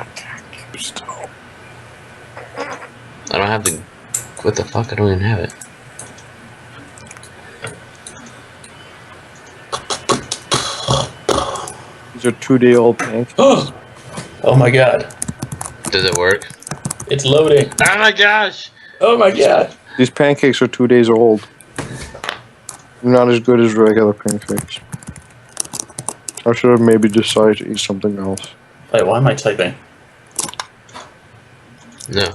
I don't have the... What the fuck? I don't even have it. These are 2-day-old pancakes. Oh my god. Does it work? It's loading. Oh my gosh! Oh my god. These pancakes are 2 days old. Not as good as regular pancakes. I should have maybe decided to eat something else. Wait, why am I typing? No.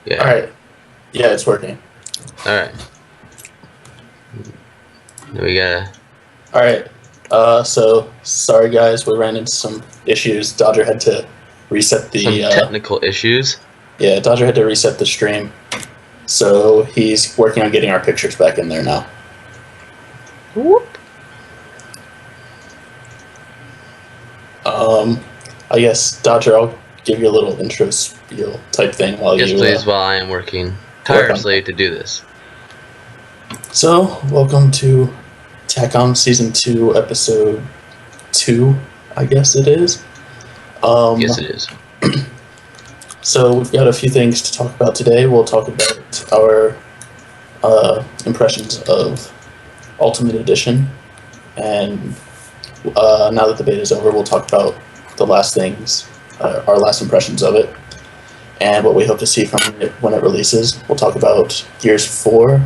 Yeah. Alright. Yeah, it's working. Alright. We gotta... Alright. So, sorry guys, we ran into some issues. Dodger had to reset the... Some technical issues? Yeah, Dodger had to reset the stream. So, he's working on getting our pictures back in there now. Whoop. I guess, Dodger, I'll give you a little intro spiel type thing while Yes, you... please, while I am working tirelessly to do this. So, welcome to Tac-Com Season 2, Episode 2, I guess it is. Yes, it is. So, we've got a few things to talk about today. We'll talk about our impressions of Ultimate Edition, and now that the beta is over, we'll talk about the last things, our last impressions of it, and what we hope to see from it when it releases. We'll talk about Gears 4,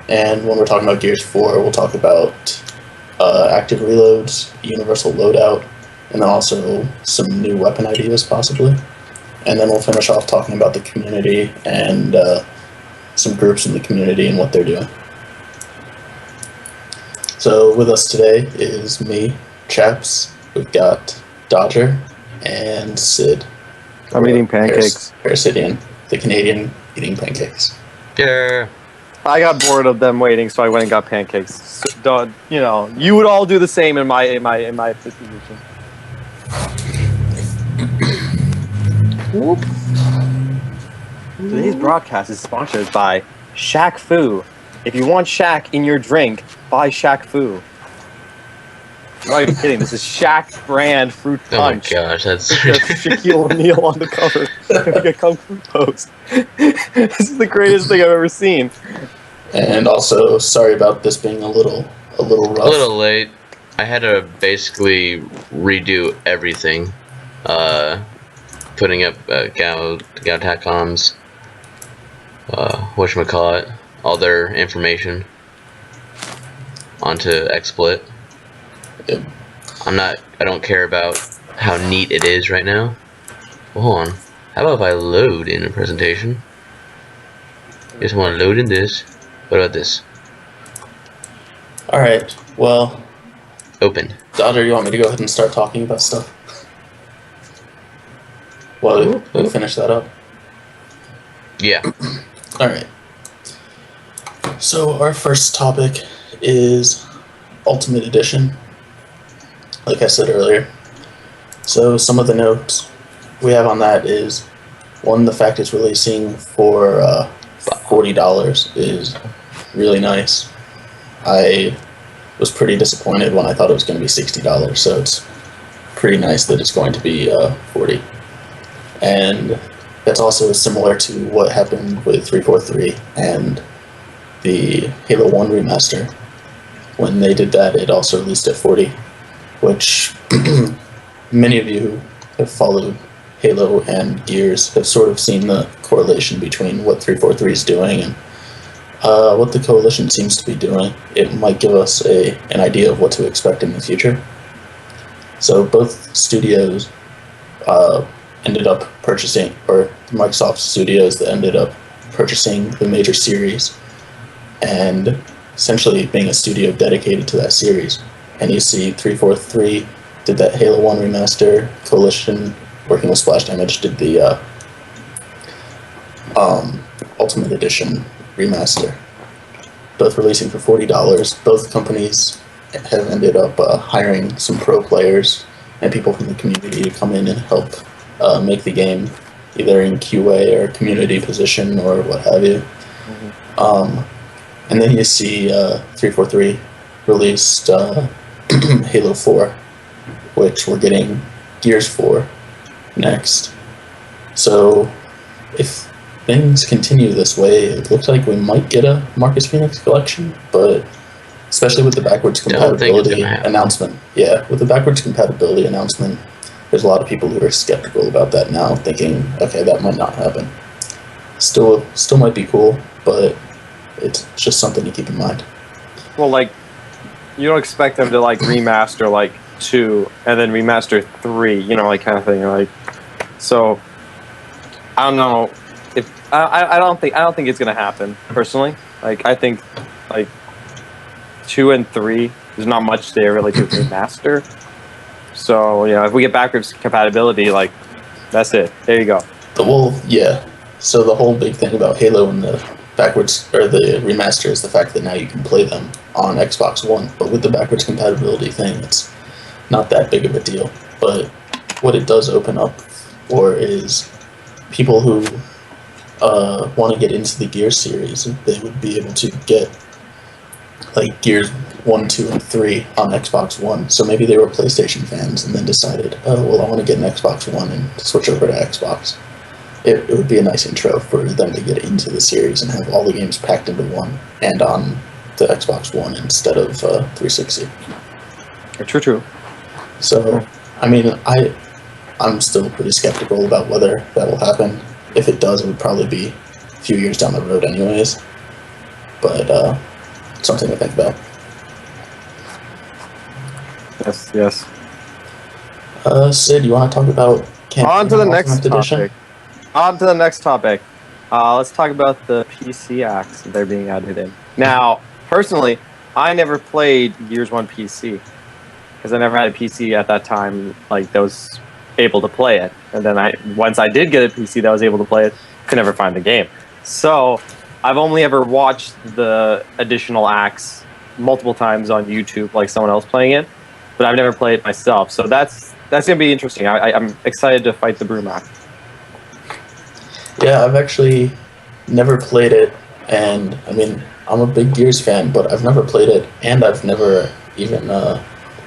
and when we're talking about Gears 4, we'll talk about active reloads, universal loadout, and then also some new weapon ideas, possibly. And then we'll finish off talking about the community and some groups in the community and what they're doing. So with us today is me, Chaps. We've got Dodger and Sid. I'm eating pancakes. Parasidian, the Canadian eating pancakes. Yeah. I got bored of them waiting, so I went and got pancakes. So, you know, you would all do the same in my position. Whoop. Today's broadcast is sponsored by Shaq Fu. If you want Shaq in your drink, buy Shaq Fu. I'm not even kidding. This is Shaq brand fruit punch. Oh my gosh, that's... There's Shaquille O'Neal on the cover. Like a kung fu pose. This is the greatest thing I've ever seen. And also, sorry about this being a little rough. A little late. I had to basically redo everything. Putting up Tac-Com's, whatchamacallit, all their information onto XSplit. Yep. I don't care about how neat it is right now. Well, hold on. How about if I load in a presentation? Just want to load in this. What about this? Alright, well... Open. Dodger, you want me to go ahead and start talking about stuff? Well, we'll finish that up. Yeah. Alright. So, our first topic is Ultimate Edition. Like I said earlier. So, some of the notes we have on that is, one, the fact it's releasing for $40 is really nice. I was pretty disappointed when I thought it was going to be $60, so it's pretty nice that it's going to be $40. And that's also similar to what happened with 343 and the Halo 1 remaster. When they did that, it also released at $40, which many of you who have followed Halo and Gears have sort of seen the correlation between what 343 is doing and what the Coalition seems to be doing. It might give us an idea of what to expect in the future. So both studios ended up purchasing, or Microsoft Studios that ended up purchasing the major series and essentially being a studio dedicated to that series. And you see 343 did that Halo 1 remaster, Coalition, working with Splash Damage, did the Ultimate Edition remaster. Both releasing for $40. Both companies have ended up hiring some pro players and people from the community to come in and help make the game, either in QA or community position or what have you. And then you see 343 released Halo 4, which we're getting Gears 4 next. So if things continue this way, it looks like we might get a Marcus Phoenix collection, but especially with the backwards compatibility announcement. Yeah, with the backwards compatibility announcement, there's a lot of people who are skeptical about that now, thinking, okay, that might not happen. Still might be cool, but it's just something to keep in mind. Well, like, you don't expect them to like remaster like 2 and then remaster 3, you know, like kind of thing. Like, so I don't know if I don't think it's gonna happen personally. Like, I think like 2 and 3, there's not much there really to remaster. So, you know, if we get backwards compatibility, like, that's it. There you go. Well, yeah. So the whole big thing about Halo and the backwards or the remaster is the fact that now you can play them on Xbox One. But with the backwards compatibility thing, it's not that big of a deal. But what it does open up for is people who want to get into the Gears series. They would be able to get like Gears 1, 2, and 3 on Xbox One. So maybe they were PlayStation fans and then decided, oh, well, I want to get an Xbox One and switch over to Xbox. It would be a nice intro for them to get into the series and have all the games packed into one and on the Xbox One instead of 360. True. So, I mean, I'm still pretty skeptical about whether that will happen. If it does, it would probably be a few years down the road anyways. But, something to think about. Yes. Sid, you want to talk about On to the next topic. Let's talk about the PC acts that they're being added in. Now, personally, I never played Gears 1 PC because I never had a PC at that time like that was able to play it. And then once I did get a PC that was able to play it, could never find the game. So I've only ever watched the additional acts multiple times on YouTube, like someone else playing it, but I've never played it myself. So that's gonna be interesting. I'm excited to fight the Broom act. Yeah, I've actually never played it, and I mean, I'm a big Gears fan, but I've never played it, and I've never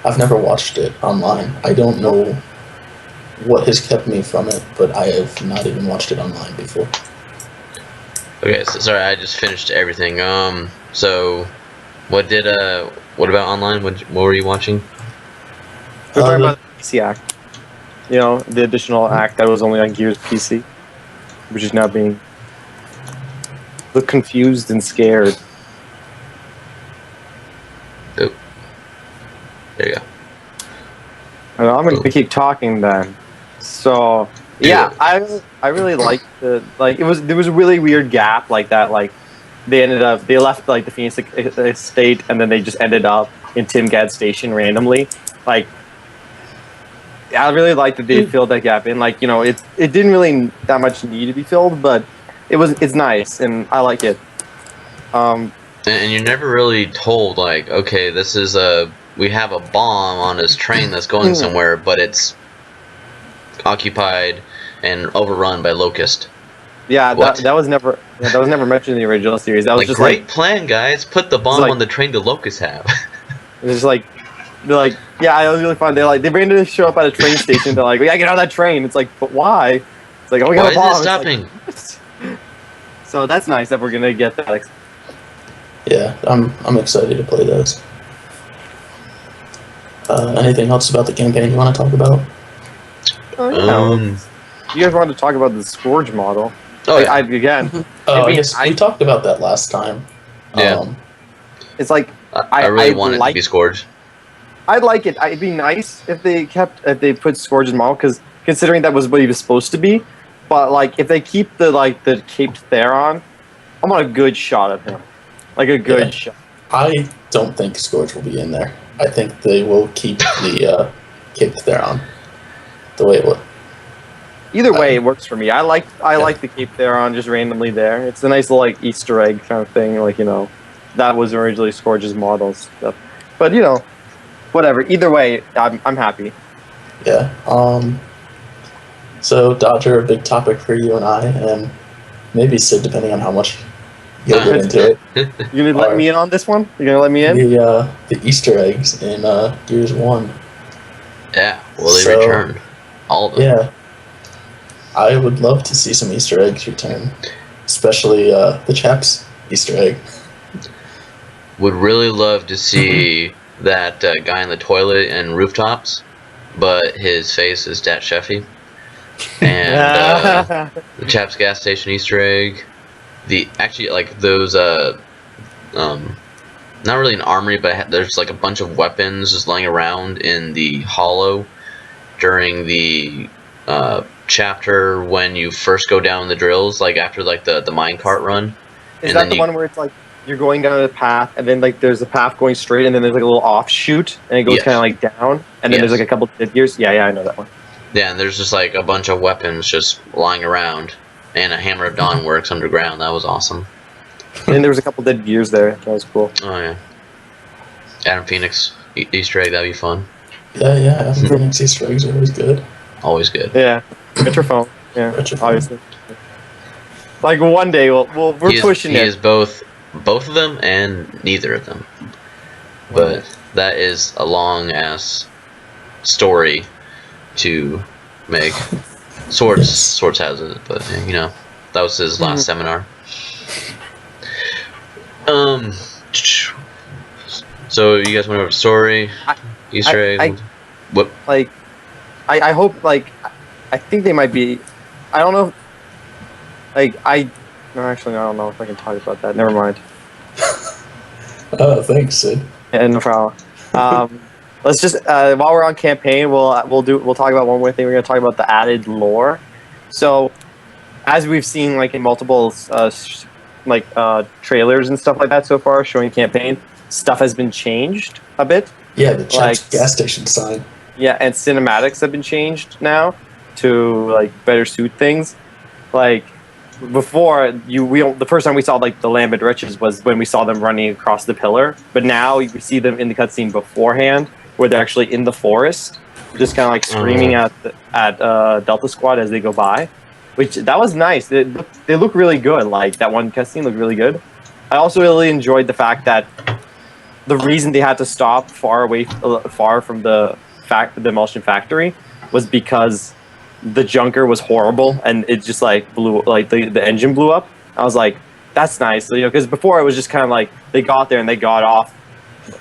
watched it online. I don't know what has kept me from it, but I have not even watched it online before. Okay, so sorry, I just finished everything. So what about online? What were you watching? We're talking about the PC act. You know, the additional act that was only on Gears PC, which is now being look confused and scared. Oh. There you go. I'm gonna keep talking then. So yeah, I really liked there was a really weird gap like that. Like they left like the Phoenix estate and then they just ended up in Tim Gad's station randomly. Like I really liked that they filled that gap in. Like, you know, it didn't really that much need to be filled, but it's nice and I like it. And you're never really told like, okay, this is we have a bomb on this train that's going somewhere, but it's occupied and overrun by Locust. Yeah, that was never mentioned in the original series. That was like, just great plan, guys. Put the bomb on the train the Locusts have. It's just like they're like, yeah, it was really fun. They randomly show up at a train station. They're like, we gotta get on that train. It's like, but why? It's like, oh, we got a bomb. Why is it stopping? Like, so that's nice that we're gonna get that. Yeah, I'm excited to play those. Anything else about the campaign you want to talk about? You guys wanted to talk about the Scourge model? Oh, yeah. I guess we talked about that last time. Yeah. It's like I really want it to be Scourge. I'd like it. It'd be nice if they put Scourge's model, because considering that was what he was supposed to be. But like, if they keep the caped Theron, I want a good shot of him, like a good shot. I don't think Scourge will be in there. I think they will keep the caped Theron the way it was. Either way, it works for me. I like the Cape Theron just randomly there. It's a nice little like Easter egg kind of thing. Like, you know, that was originally Scourge's model stuff. But you know, whatever. Either way, I'm happy. Yeah. So Dodger, a big topic for you and I, and maybe Sid, depending on how much you'll get into it. You gonna let me in on this one? You gonna let me in? The Easter eggs in Gears 1. Yeah. Will they return all of them? Yeah. I would love to see some Easter eggs return, especially the Chaps Easter egg. Would really love to see that guy in the toilet and rooftops, but his face is Dat Sheffy. And the Chaps gas station Easter egg. Actually like those not really an armory, but there's like a bunch of weapons just laying around in the hollow during the chapter when you first go down the drills, like after like the minecart run. Is that the one where it's like you're going down the path, and then like there's a path going straight, and then there's like a little offshoot, and it goes kind of like down, and then there's like a couple dead gears? Yeah, I know that one. Yeah, and there's just like a bunch of weapons just lying around, and a Hammer of Dawn works underground. That was awesome. And there was a couple dead gears there. That was cool. Oh yeah. Adam Phoenix Easter egg, that'd be fun. Yeah. Adam Phoenix Easter eggs are always good. Always good. Yeah. Retrophone. Yeah. Obviously. Like one day we're pushing it. He is both of them and neither of them. But that is a long ass story to make. Swords has it, but you know, that was his last seminar. So you guys went over story, Easter egg. What? Like, I hope, like, I think they might be. I don't know. Like, no, actually, I don't know if I can talk about that. Never mind. Oh, thanks, Sid. Yeah, no problem. Let's just while we're on campaign, we'll talk about one more thing. We're gonna talk about the added lore. So, as we've seen, like in multiple trailers and stuff like that so far, showing campaign, stuff has been changed a bit. Yeah, the Chaps gas station sign. Yeah, and cinematics have been changed now to like better suit things. Like before, the first time we saw like the Lambent Wretches was when we saw them running across the pillar. But now we see them in the cutscene beforehand, where they're actually in the forest, just kind of like screaming at Delta Squad as they go by. Which that was nice. They look really good. Like that one cutscene looked really good. I also really enjoyed the fact that the reason they had to stop far from the emulsion factory was because the junker was horrible and it just like blew, like the engine blew up. I was like, that's nice, you know, because before it was just kind of like they got there and they got off,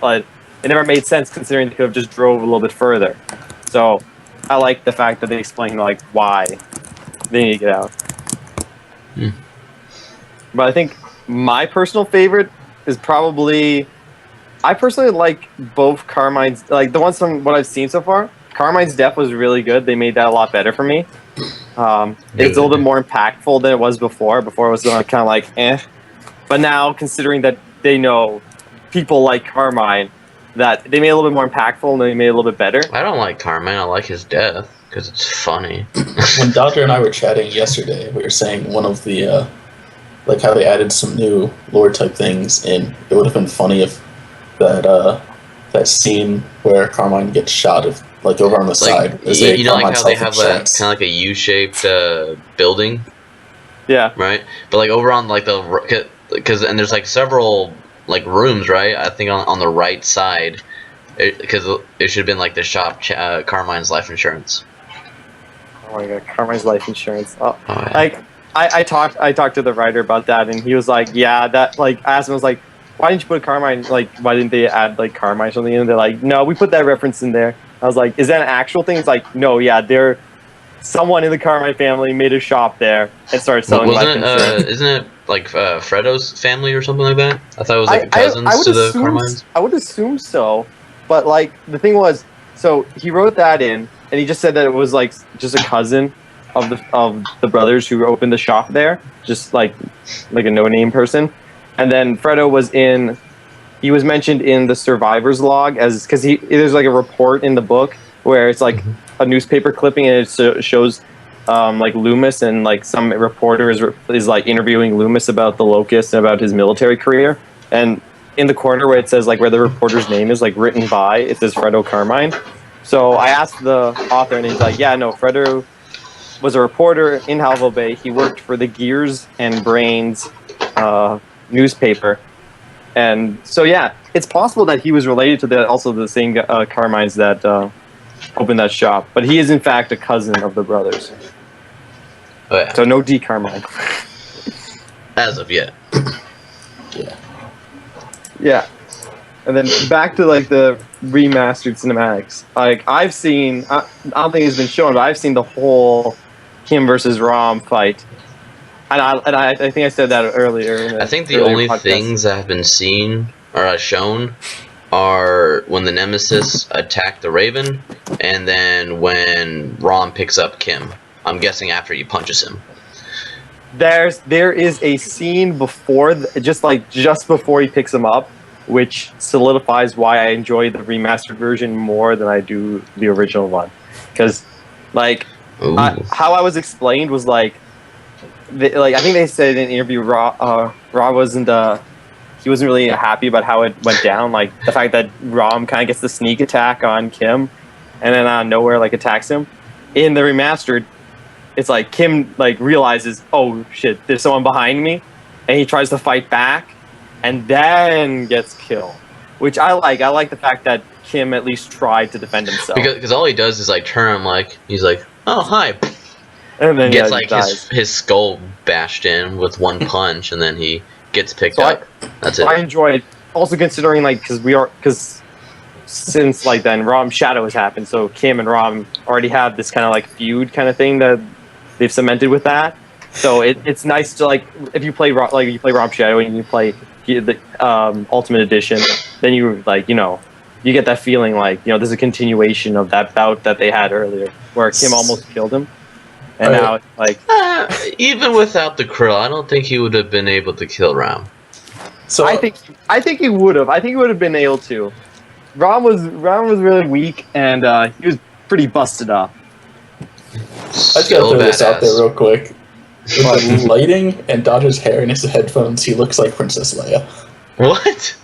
but it never made sense considering they could have just drove a little bit further. So I like the fact that they explained like why they need to get out. But I think my personal favorite is probably, I personally like both Carmine's, like the ones from what I've seen so far. Carmine's death was really good. They made that a lot better for me. It's a little bit more impactful than it was before. Before it was kind of like, eh. But now, considering that they know people like Carmine, that they made it a little bit more impactful and they made it a little bit better. I don't like Carmine. I like his death because it's funny. When Doctor and I were chatting yesterday, we were saying one of the, like how they added some new lore type things, and it would have been funny if that scene where Carmine gets shot like over on the side. You know, like how they have kind of like a U-shaped building. Yeah. Right, but like over on like because there's like several like rooms, right? I think on the right side, because it should have been like the shop Carmine's life insurance. Oh my god, Carmine's life insurance. Oh yeah. Like I talked to the writer about that, and he was like, yeah, that, like, I asked him, I was like, why didn't you put Carmine, like, why didn't they add like Carmine or something? And they're like, no, we put that reference in there. I was like, is that an actual thing? It's like, no, yeah, someone in the Carmine family made a shop there and started selling life insurance. Isn't it like Fredo's family or something like that? I thought it was like cousins to the Carmines. I would assume so, but like the thing was, so he wrote that in, and he just said that it was like just a cousin of the brothers who opened the shop there, just like a no-name person. And then Fredo he was mentioned in the survivor's log because there's like a report in the book where it's like a newspaper clipping, and it shows like Loomis, and like some reporter is like interviewing Loomis about the Locust and about his military career. And in the corner where it says like where the reporter's name is like written by, it says Fredo Carmine. So I asked the author, and he's like, yeah, no, Fredo was a reporter in Halvo Bay. He worked for the Gears and Brains newspaper. And so, yeah, it's possible that he was related to the same Carmines that opened that shop. But he is, in fact, a cousin of the brothers. Oh yeah. So no D Carmine. As of yet. Yeah. Yeah. And then back to like the remastered cinematics. Like I've seen, I don't think it's been shown, but I've seen the whole Kim versus Rom fight. And I think I said that earlier. I think the only things that have been seen or shown are when the Nemesis attacked the Raven, and then when Rom picks up Kim. I'm guessing after he punches him. There is a scene before, just before he picks him up, which solidifies why I enjoy the remastered version more than I do the original one. Because, like, how I was explained was like I think they said in an interview, Raw wasn't he wasn't really happy about how it went down. Like the fact that Rom kind of gets the sneak attack on Kim, and then out of nowhere like attacks him. In the remastered, it's like Kim like realizes, oh shit, there's someone behind me, and he tries to fight back, and then gets killed. Which I like. I like the fact that Kim at least tried to defend himself. Because all he does is like turn him like he's like, oh hi. And then gets like his skull bashed in with one punch, and then he gets picked up. That's it. I enjoy it. Also considering like because since like then Rom Shadow has happened, so Kim and Rom already have this kind of like feud kind of thing that they've cemented with that. So it's nice to like if you play Rom Shadow and you play the Ultimate Edition, then you like you get that feeling like there's a continuation of that bout that they had earlier where Kim almost killed him. And now it's like even without the krill, I don't think he would have been able to kill Rom. So I think he would have. I think he would have been able to. Rom was really weak, and he was pretty busted up. I just gotta throw this out there real quick. With the lighting and Dodger's hair in his headphones, he looks like Princess Leia. What?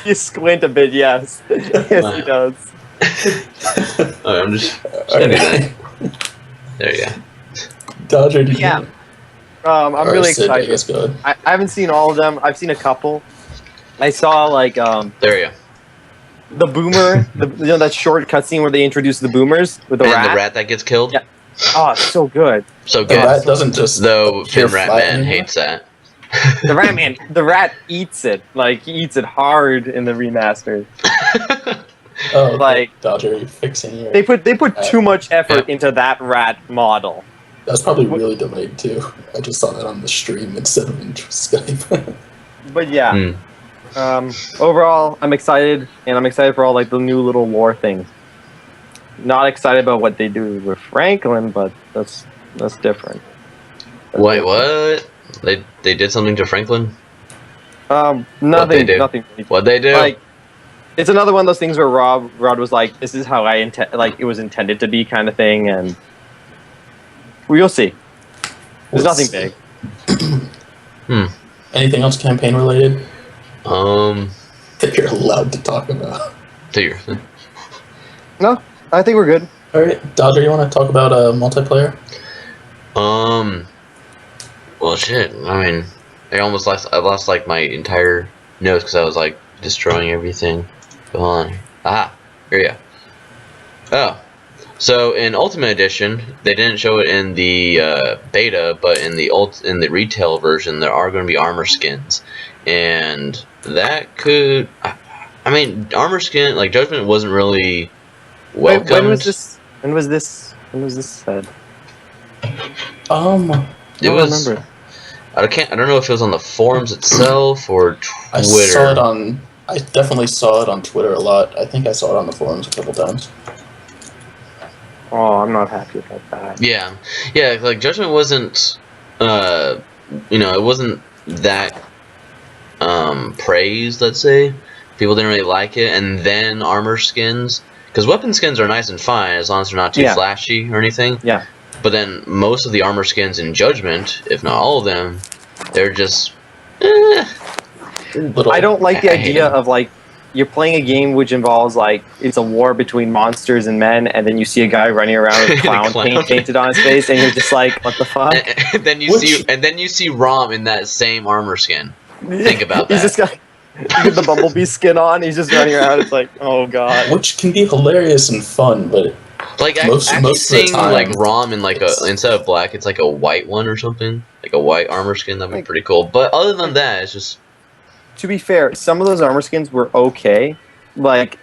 You squint a bit, yes. Yes, he does. Alright, I'm just right. There you go. Dodger, I'm really excited. I haven't seen all of them. I've seen a couple. I saw like there you go. The boomer, that short cutscene where they introduce the boomers with the rat. And the rat that gets killed. Yeah. Oh, it's so good. So good. The rat doesn't just though. Finn Ratman hates that. The rat eats it. Like he eats it hard in the remaster. Oh, like Dodger, you're fixing your. They put too much effort into that rat model. That's probably really delayed too. I just saw that on the stream instead of in Skype. But yeah, overall, I'm excited, and I'm excited for all like the new little lore things. Not excited about what they do with Franklin, but that's different. Wait, what? They did something to Franklin? Nothing. Nothing. What'd they do? Like, it's another one of those things where Rod was like, "This is how it was intended to be," kind of thing, and we'll see. There's nothing big. Anything else campaign related? That you're allowed to talk about. No, I think we're good. All right, Dodger, you want to talk about multiplayer? Well, shit. I mean, I lost like my entire notes because I was like destroying everything. Go on. Aha. Here you go. Oh. So in Ultimate Edition, they didn't show it in the beta, but in the retail version, there are going to be armor skins, and that could. I mean, armor skin like Judgment wasn't really welcomed. When was this? When was this said? It was. Remember. I don't know if it was on the forums itself or Twitter. I definitely saw it on Twitter a lot. I think I saw it on the forums a couple times. Oh, I'm not happy about that. Yeah, like Judgment wasn't, it wasn't that praised. Let's say people didn't really like it, and then armor skins, because weapon skins are nice and fine as long as they're not too flashy or anything. Yeah. But then most of the armor skins in Judgment, if not all of them, they're just. I don't like the idea of like you're playing a game which involves like it's a war between monsters and men, and then you see a guy running around with clown paint painted on his face, and you're just like, what the fuck? And then you see Rom in that same armor skin. Think about that. You get the Bumblebee skin on, he's just running around. It's like, oh god. Which can be hilarious and fun, but Like most actually of the seeing time, like Rom in like a it's- instead of black, it's like a white one or something, like a white armor skin. That'd be Like- pretty cool. But other than that, it's just To be fair, some of those armor skins were okay. Like,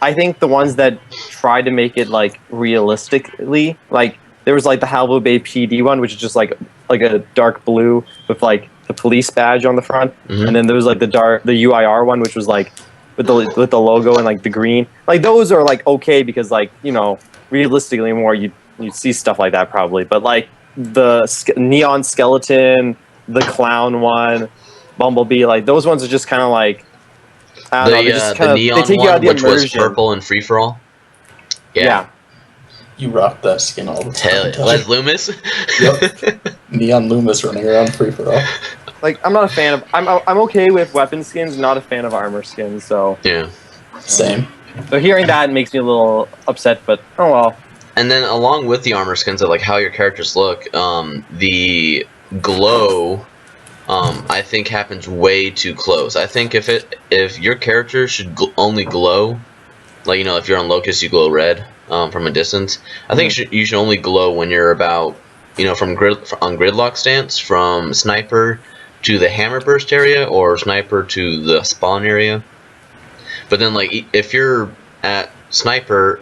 I think the ones that tried to make it like realistically, like there was like the Halvo Bay PD one, which is just like a dark blue with like the police badge on the front, Mhm. and then there was like the UIR one, which was like with the logo and like the green. Like those are like okay because like realistically more you'd see stuff like that probably, but like the neon skeleton, the clown one, Bumblebee, like those ones are just kind of like I don't know, they just the kinda, neon they take you out one, of the which was immersion. purple and free for all. Yeah. you rock that skin all the time. Hell, don't Les you? Loomis. Yep. Neon Loomis running around free for all. Like I'm not a fan of. I'm okay with weapon skins, not a fan of armor skins. So Yeah. Same. hearing that makes me a little upset. But oh well. And then along with the armor skins of like how your characters look, the glow, I think happens way too close. I think if your character should only glow, like if you're on Locust you glow red from a distance. I think you should only glow when you're about from on gridlock stance from sniper to the hammer burst area or sniper to the spawn area. But then like if you're at sniper,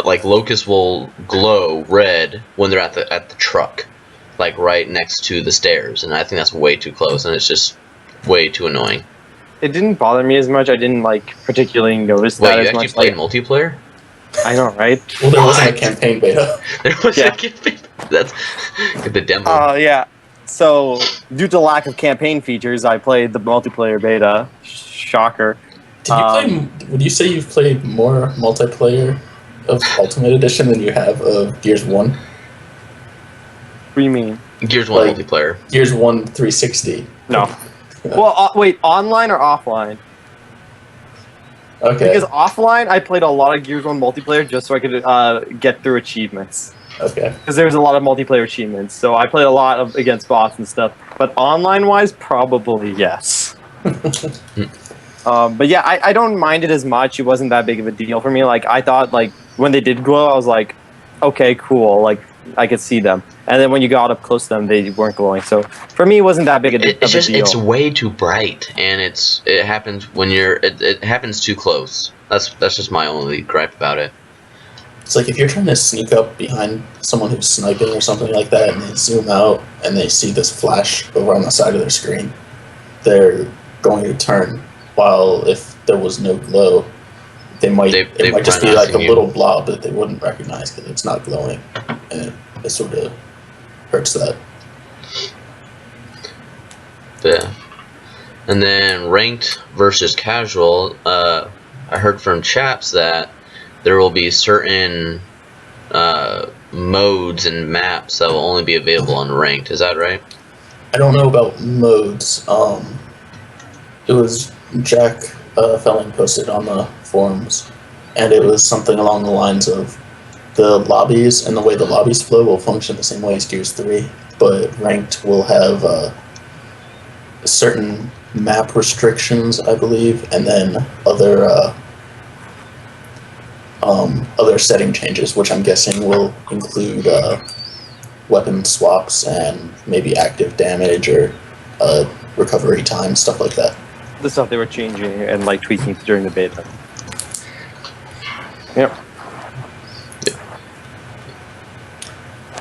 like Locust will glow red when they're at the truck, like right next to the stairs, and I think that's way too close, and it's just way too annoying. It didn't bother me as much. I didn't like particularly notice Wait, that you as actually much. played Like, multiplayer? I know, right? Well, there wasn't a campaign beta. There was Yeah. that's the demo. Yeah. So due to lack of campaign features, I played the multiplayer beta. Shocker. Did you play? Would you say you've played more multiplayer of Ultimate Edition than you have of Gears 1? What do you mean? Gears 1 like- multiplayer. Gears 1 360. No. Yeah. Well, wait, online or offline? Okay. Because offline, I played a lot of Gears 1 multiplayer just so I could get through achievements. Okay. Because there was a lot of multiplayer achievements, so I played a lot of against bots and stuff. But online-wise, probably yes. But yeah, I don't mind it as much. It wasn't that big of a deal for me. Like I thought, like when they did glow, I was like, okay, cool. Like I could see them. And then when you got up close to them, they weren't glowing. So for me, it wasn't that big of a It's just deal. it's way too bright, and it happens when it happens too close. That's just my only gripe about it. It's like if you're trying to sneak up behind someone who's sniping or something like that, and they zoom out and they see this flash over on the side of their screen, they're going to turn. While if there was no glow, it might just be like a little blob that they wouldn't recognize because it's not glowing, and it sort of hurts that. Yeah. And then ranked versus casual, I heard from chaps that there will be certain modes and maps that will only be available on ranked. Is that right? I don't know about modes. It was Jack Felling posted on the forums, and it was something along the lines of the lobbies and the way the lobbies flow will function the same way as Gears 3, but ranked will have certain map restrictions, I believe, and then other setting changes, which I'm guessing will include weapon swaps and maybe active damage or recovery time, stuff like that. The stuff they were changing and like tweaking during the beta. Yep.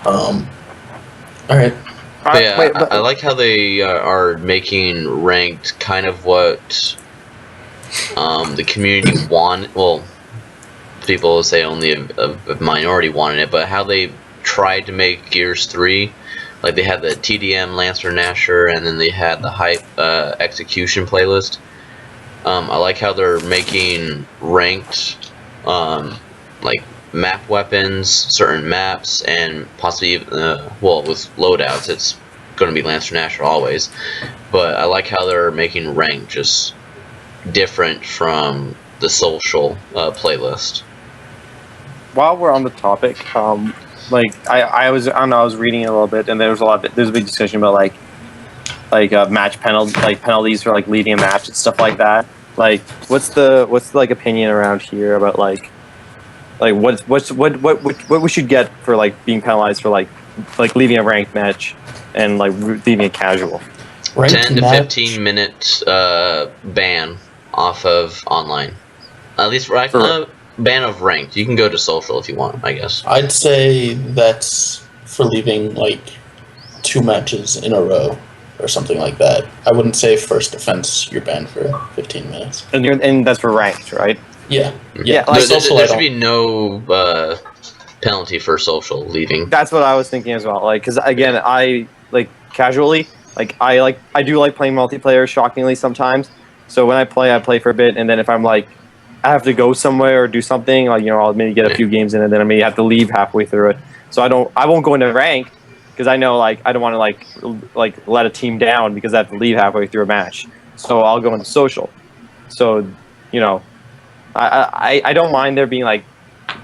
All right. But yeah, I like how they are making ranked kind of what the community want. Well, people say only a minority wanted it, but how they tried to make Gears 3. Like they had the TDM Lancer Nasher, and then they had the hype execution playlist. I like how they're making ranked, like map weapons, certain maps, and possibly well with loadouts, it's going to be Lancer Nasher always. But I like how they're making ranked just different from the social playlist. While we're on the topic, like I was reading it a little bit, and there's a big discussion about like match penalties for like leaving a match and stuff like that. Like, what's the like opinion around here about like what we should get for like being penalized for like leaving a ranked match and like leaving a casual? Ranked 10 to match, 15 minute ban off of online. At least ban of ranked. You can go to social if you want, I guess. I'd say that's for leaving like 2 matches in a row or something like that. I wouldn't say first offense you're banned for 15 minutes. And that's for ranked, right? Yeah. Yeah, Like there social, should be no penalty for social leaving. That's what I was thinking as well. Like, because again, I like casually, I do like playing multiplayer. Shockingly, sometimes. So when I play for a bit, and then if I'm like, I have to go somewhere or do something, like I'll maybe get a few games in, and then I may have to leave halfway through it. So I won't go into ranked because I know I don't want to like let a team down because I have to leave halfway through a match. So I'll go into social. So I don't mind there being like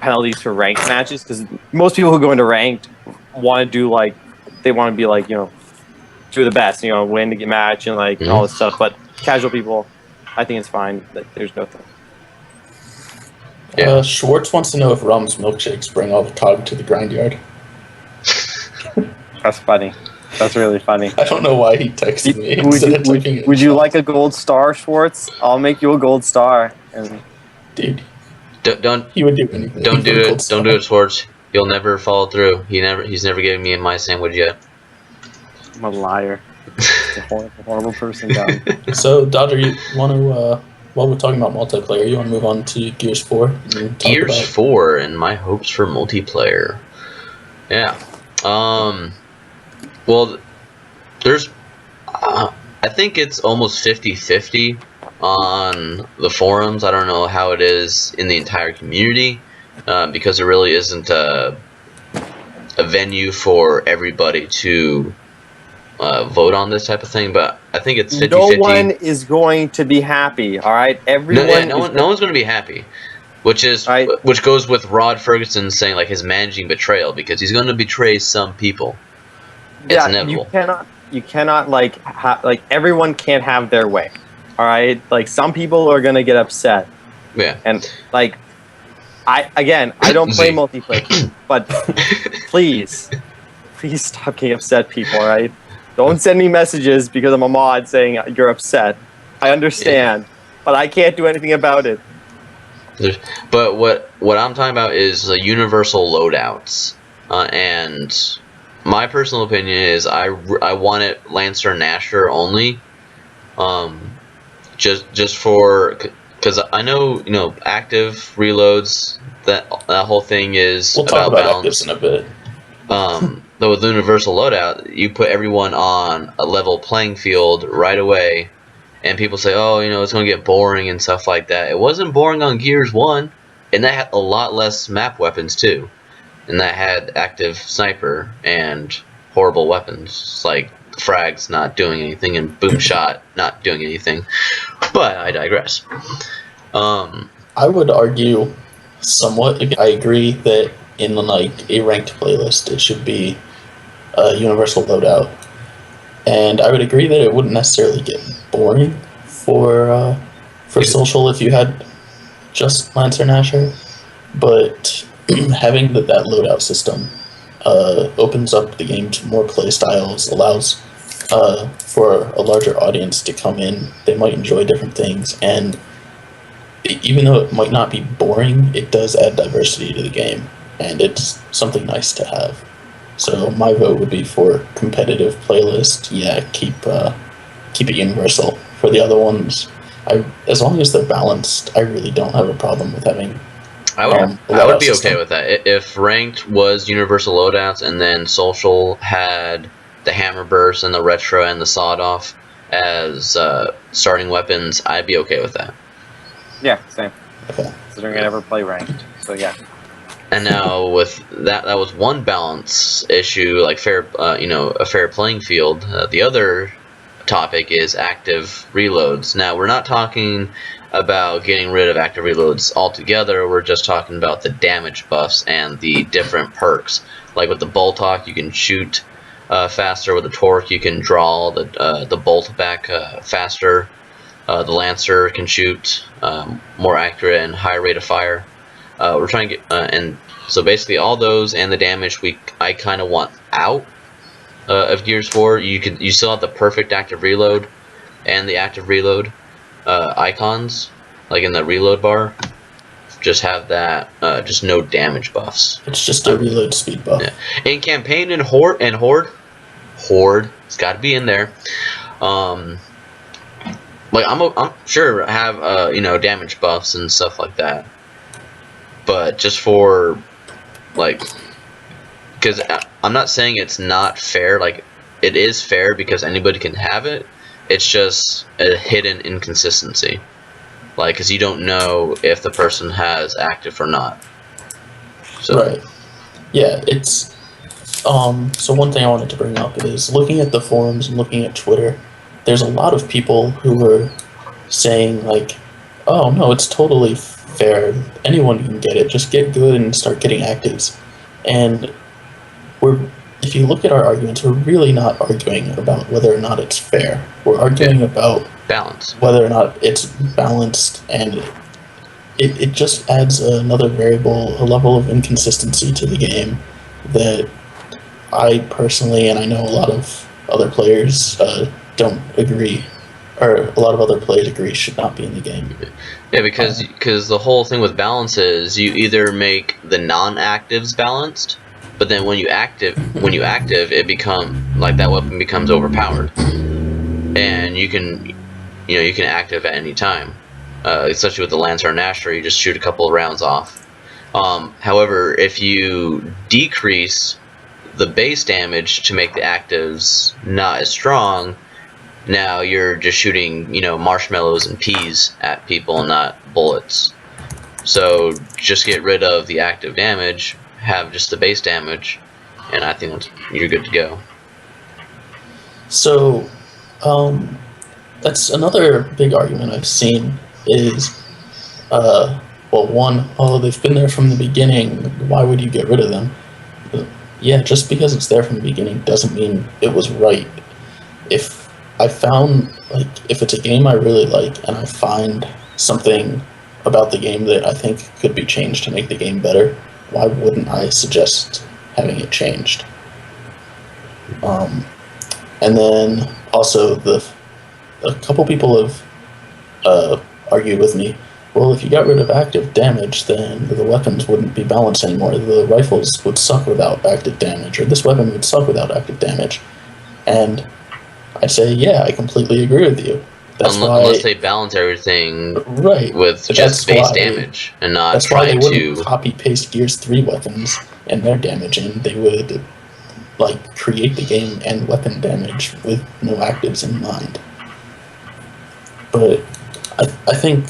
penalties for ranked matches because most people who go into ranked want to do they want to be do the best, win the match and all this stuff. But casual people, I think it's fine. There's nothing. Yeah. Schwartz wants to know if Rum's milkshakes bring all the cog to the grind yard. That's funny. That's really funny. I don't know why he texted me. Would you like a gold star, Schwartz? I'll make you a gold star. And dude, don't he would do anything. Don't do it. Don't do it, Schwartz. You'll never follow through. He's never given me my sandwich yet. I'm a liar. Just a horrible person. Down. So, Dodger, you want to? While we're talking about multiplayer, you want to move on to Gears 4? Gears 4 and my hopes for multiplayer. Yeah. Well, there's... I think it's almost 50-50 on the forums. I don't know how it is in the entire community, because there really isn't a venue for everybody to vote on this type of thing, but I think it's 50-50. No one is going to be happy, all right? Everyone. No one's going to be happy, which goes with Rod Ferguson saying like his managing betrayal, because he's going to betray some people. It's inevitable. You cannot everyone can't have their way, all right? Like some people are going to get upset. Yeah. And I don't play multiplayer, but please stop getting upset, people, all right? Don't send me messages because I'm a mod saying you're upset. I understand, but I can't do anything about it. But what I'm talking about is the universal loadouts, and my personal opinion is I want it Lancer and Asher only, just for because I know active reloads, that whole thing is we'll talk about balance. actives in a bit. Though with the universal loadout, you put everyone on a level playing field right away, and people say, oh, it's going to get boring and stuff like that. It wasn't boring on Gears 1, and that had a lot less map weapons too, and that had active sniper and horrible weapons like frags not doing anything and boom shot not doing anything. But I digress. I would argue somewhat. I agree that in a ranked playlist, it should be a universal loadout, and I would agree that it wouldn't necessarily get boring for social if you had just Lancer and Asher, but having that loadout system opens up the game to more play styles, allows for a larger audience to come in. They might enjoy different things, and even though it might not be boring, it does add diversity to the game, and it's something nice to have. So my vote would be for competitive playlist. Yeah, keep it universal. For the other ones, as long as they're balanced, I really don't have a problem with having. I would be okay with that if ranked was universal loadouts, and then social had the hammer burst and the retro and the sawed off as starting weapons. I'd be okay with that. Yeah, same. Okay. Considering I never play ranked, so yeah. And now with that was one balance issue, like a fair playing field. The other topic is active reloads. Now we're not talking about getting rid of active reloads altogether. We're just talking about the damage buffs and the different perks. Like with the Boltok, you can shoot faster with the torque. You can draw the bolt back faster. The Lancer can shoot more accurate and higher rate of fire. We're trying to get and so basically all those and the damage I kind of want out of Gears 4. You still have the perfect active reload and the active reload icons like in the reload bar. Just have that just no damage buffs. It's just a reload speed buff. Yeah. In campaign and horde, it's got to be in there. Like I'm sure have damage buffs and stuff like that, but just for like, because I'm not saying it's not fair. Like it is fair because anybody can have it. It's just a hidden inconsistency, like because you don't know if the person has active or not. So. Right. Yeah. It's So one thing I wanted to bring up is looking at the forums and looking at Twitter. There's a lot of people who are saying like, "Oh no, it's totally fair. Anyone can get it. Just get good and start getting actives." And if you look at our arguments, we're really not arguing about whether or not it's fair. We're arguing about balance, whether or not it's balanced, and it just adds another variable, a level of inconsistency to the game that I personally, and I know a lot of other players don't agree, or a lot of other players agree should not be in the game. Yeah, because the whole thing with balance is you either make the non-actives balanced, but then when you active, it that weapon becomes overpowered, and you can active at any time, especially with the Lancer and Asher, you just shoot a couple of rounds off. However, if you decrease the base damage to make the actives not as strong, now you're just shooting, marshmallows and peas at people and not bullets. So just get rid of the active damage, have just the base damage, and I think you're good to go. So, that's another big argument I've seen is, they've been there from the beginning, why would you get rid of them? Yeah, just because it's there from the beginning doesn't mean it was right. If it's a game I really like and I find something about the game that I think could be changed to make the game better, why wouldn't I suggest having it changed? And then also a couple people have argued with me, well, if you got rid of active damage, then the weapons wouldn't be balanced anymore. The rifles would suck without active damage, or this weapon would suck without active damage. And I'd say, yeah, I completely agree with you. Unless they balance everything right with just base damage and not try to copy paste Gears 3 weapons and their damage in. They would create the game and weapon damage with no actives in mind. But I think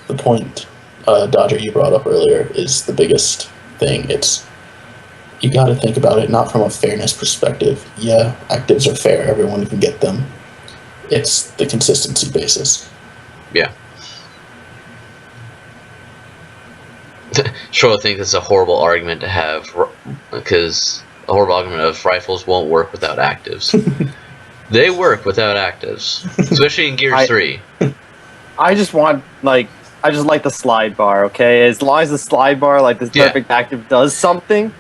the point Dodger you brought up earlier is the biggest thing. It's you got to think about it not from a fairness perspective. Yeah, actives are fair, everyone can get them. It's the consistency basis. Yeah. Sure, I think that's a horrible argument to have, because a horrible argument of rifles won't work without actives. They work without actives, especially in Gears 3. I just want, I just like the slide bar, okay? As long as the slide bar, this perfect active does something,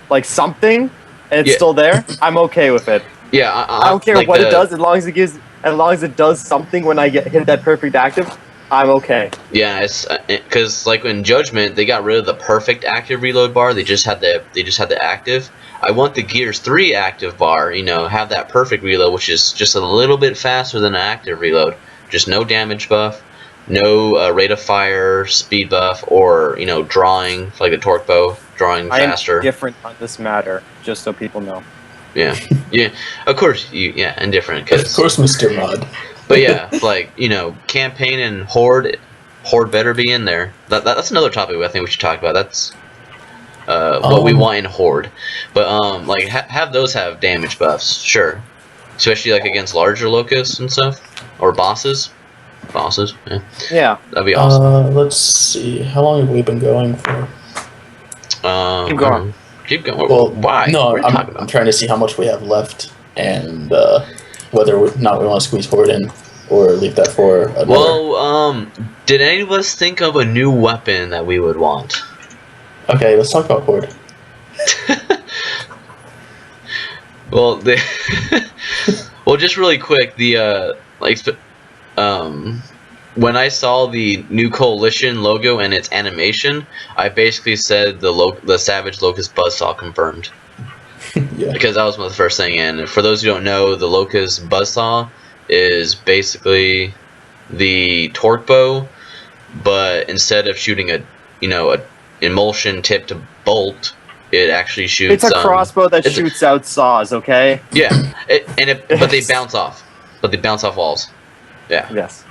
and it's still there, I'm okay with it. Yeah, I don't care what it does, as long as it does something when I hit that perfect active, I'm okay. Yeah, it's because in Judgment they got rid of the perfect active reload bar. They just had the active. I want the Gears 3 active bar. Have that perfect reload, which is just a little bit faster than an active reload. Just no damage buff, no rate of fire, speed buff, or drawing like the torque bow, drawing faster. I am different on this matter, just so people know. Yeah, yeah. Of course, and different. Of course, Mr. Mod. But yeah, campaign and horde better be in there. That's another topic I think we should talk about. That's what we want in horde. But have those have damage buffs, sure. Especially against larger locusts and stuff, or bosses. Yeah. Yeah. That'd be awesome. Let's see. How long have we been going for? Keep going. Keep going. Well, why? No, what are you talking about? I'm trying to see how much we have left, and whether or not we want to squeeze Horde in or leave that for another. Well, did any of us think of a new weapon that we would want? Okay, let's talk about Horde. Well, well, just really quick, when I saw the new Coalition logo and its animation, I basically said the Savage Locust Buzzsaw confirmed. Yeah. Because that was the first thing, and for those who don't know, the Locust Buzzsaw is basically the torque bow, but instead of shooting a emulsion tipped bolt, it actually shoots. It's a crossbow that shoots out saws. Okay. Yeah, but they bounce off. But they bounce off walls. Yeah. Yes.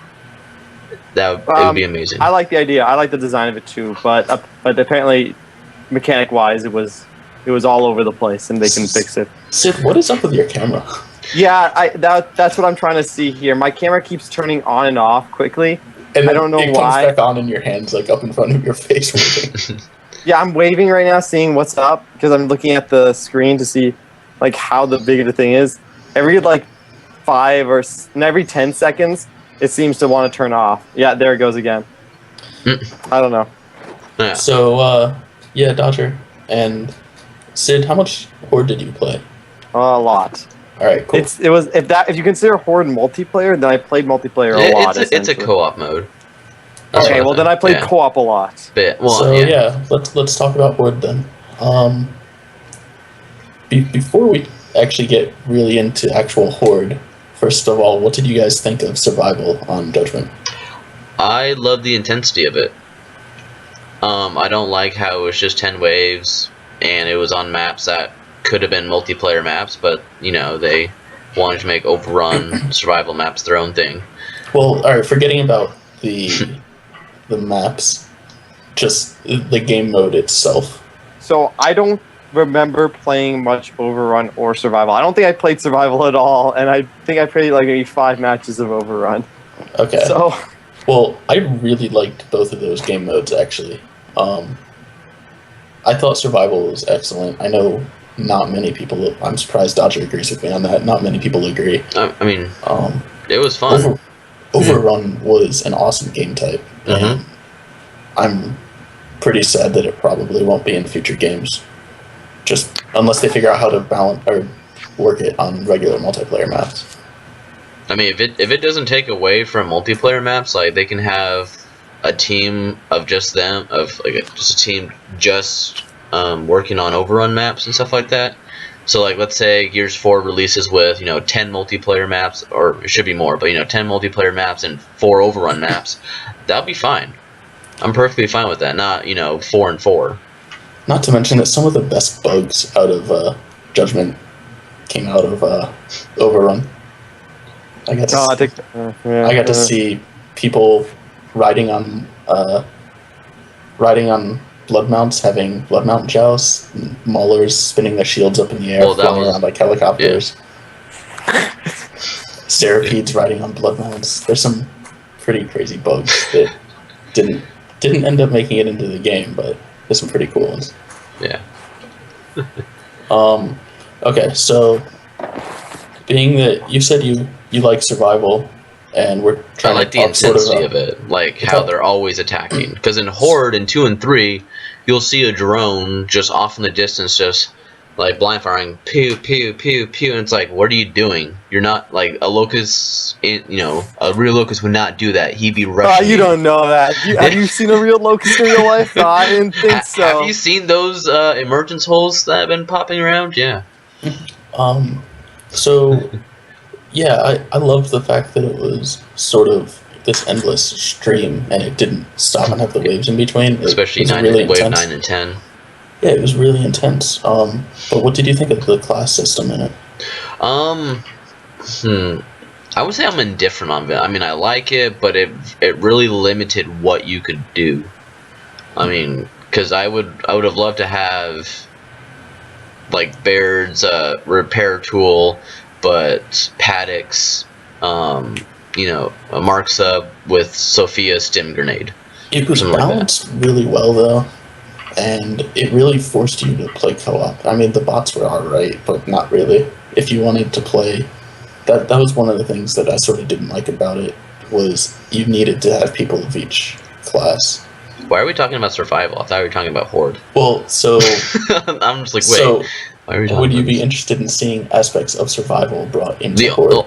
It would be amazing. I like the idea. I like the design of it too. But apparently, mechanic-wise, it was all over the place, and they can fix it. Sid, what is up with your camera? Yeah, that's what I'm trying to see here. My camera keeps turning on and off quickly. And I don't know it why. comes back on in your hands, like up in front of your face. Waving. Yeah, I'm waving right now, seeing what's up, because I'm looking at the screen to see like how big the thing is. Every 10 seconds, it seems to want to turn off. Yeah, there it goes again. I don't know. Yeah. So, yeah, Dodger and Sid, how much Horde did you play? A lot. All right, cool. If you consider Horde multiplayer, then I played multiplayer a lot. It's a co-op mode. Okay, well then I played co-op a lot. Let's talk about Horde then. Before we actually get really into actual Horde, first of all, what did you guys think of Survival on Judgment? I love the intensity of it. I don't like how it was just 10 waves, and it was on maps that could have been multiplayer maps, but they wanted to make overrun survival maps their own thing. Well, all right, forgetting about the maps, just the game mode itself. So I don't remember playing much Overrun or Survival. I don't think I played Survival at all, and I think I played maybe 5 matches of Overrun. Okay. So, well, I really liked both of those game modes actually. I thought Survival was excellent. I know not many people. I'm surprised Dodger agrees with me on that. Not many people agree. I mean, it was fun. Overrun was an awesome game type, and I'm pretty sad that it probably won't be in future games. Just unless they figure out how to balance or work it on regular multiplayer maps. I mean, if it doesn't take away from multiplayer maps, like they can have a team of just them, just a team working on Overrun maps and stuff like that. So let's say Gears 4 releases with 10 multiplayer maps, or it should be more, but 10 multiplayer maps and 4 Overrun maps. That'll be fine. I'm perfectly fine with that. Not 4 and 4. Not to mention that some of the best bugs out of Judgment came out of Overrun. I got to see people riding on blood mounts, having blood mount jousts, maulers spinning their shields up in the air, flying around like helicopters. Yeah. Centipedes riding on blood mounts. There's some pretty crazy bugs that didn't end up making it into the game, but there's some pretty cool ones. Yeah. Okay, so being that you said you like Survival, and we're trying I like the intensity of it, like how they're always attacking. Because in Horde in 2 and 3, you'll see a drone just off in the distance, just like blind firing, pew pew pew pew, and it's like, what are you doing? You're not like a locust. A real locust would not do that. He'd be rushing. You don't know that. Have you seen a real locust in real life? No, I didn't think so. Have you seen those emergence holes that have been popping around? Yeah. So, yeah, I love the fact that it was sort of this endless stream, and it didn't stop and have the waves in between. Especially wave 9 and 10. Yeah, it was really intense. But what did you think of the class system in it? I would say I'm indifferent on it. I mean, I like it, but it really limited what you could do. I mean, because I would have loved to have like Baird's repair tool, but Paddock's a Mark sub with Sophia's stim grenade. It was balanced really well though, and it really forced you to play co-op. I mean, the bots were alright, but not really. if you wanted to play, that was one of the things that I sort of didn't like about it, was you needed to have people of each class. Why are we talking about survival? I thought we were talking about horde. Well, so I'm just like, wait. so Why are we talking would you about be this? interested in seeing aspects of survival brought into horde?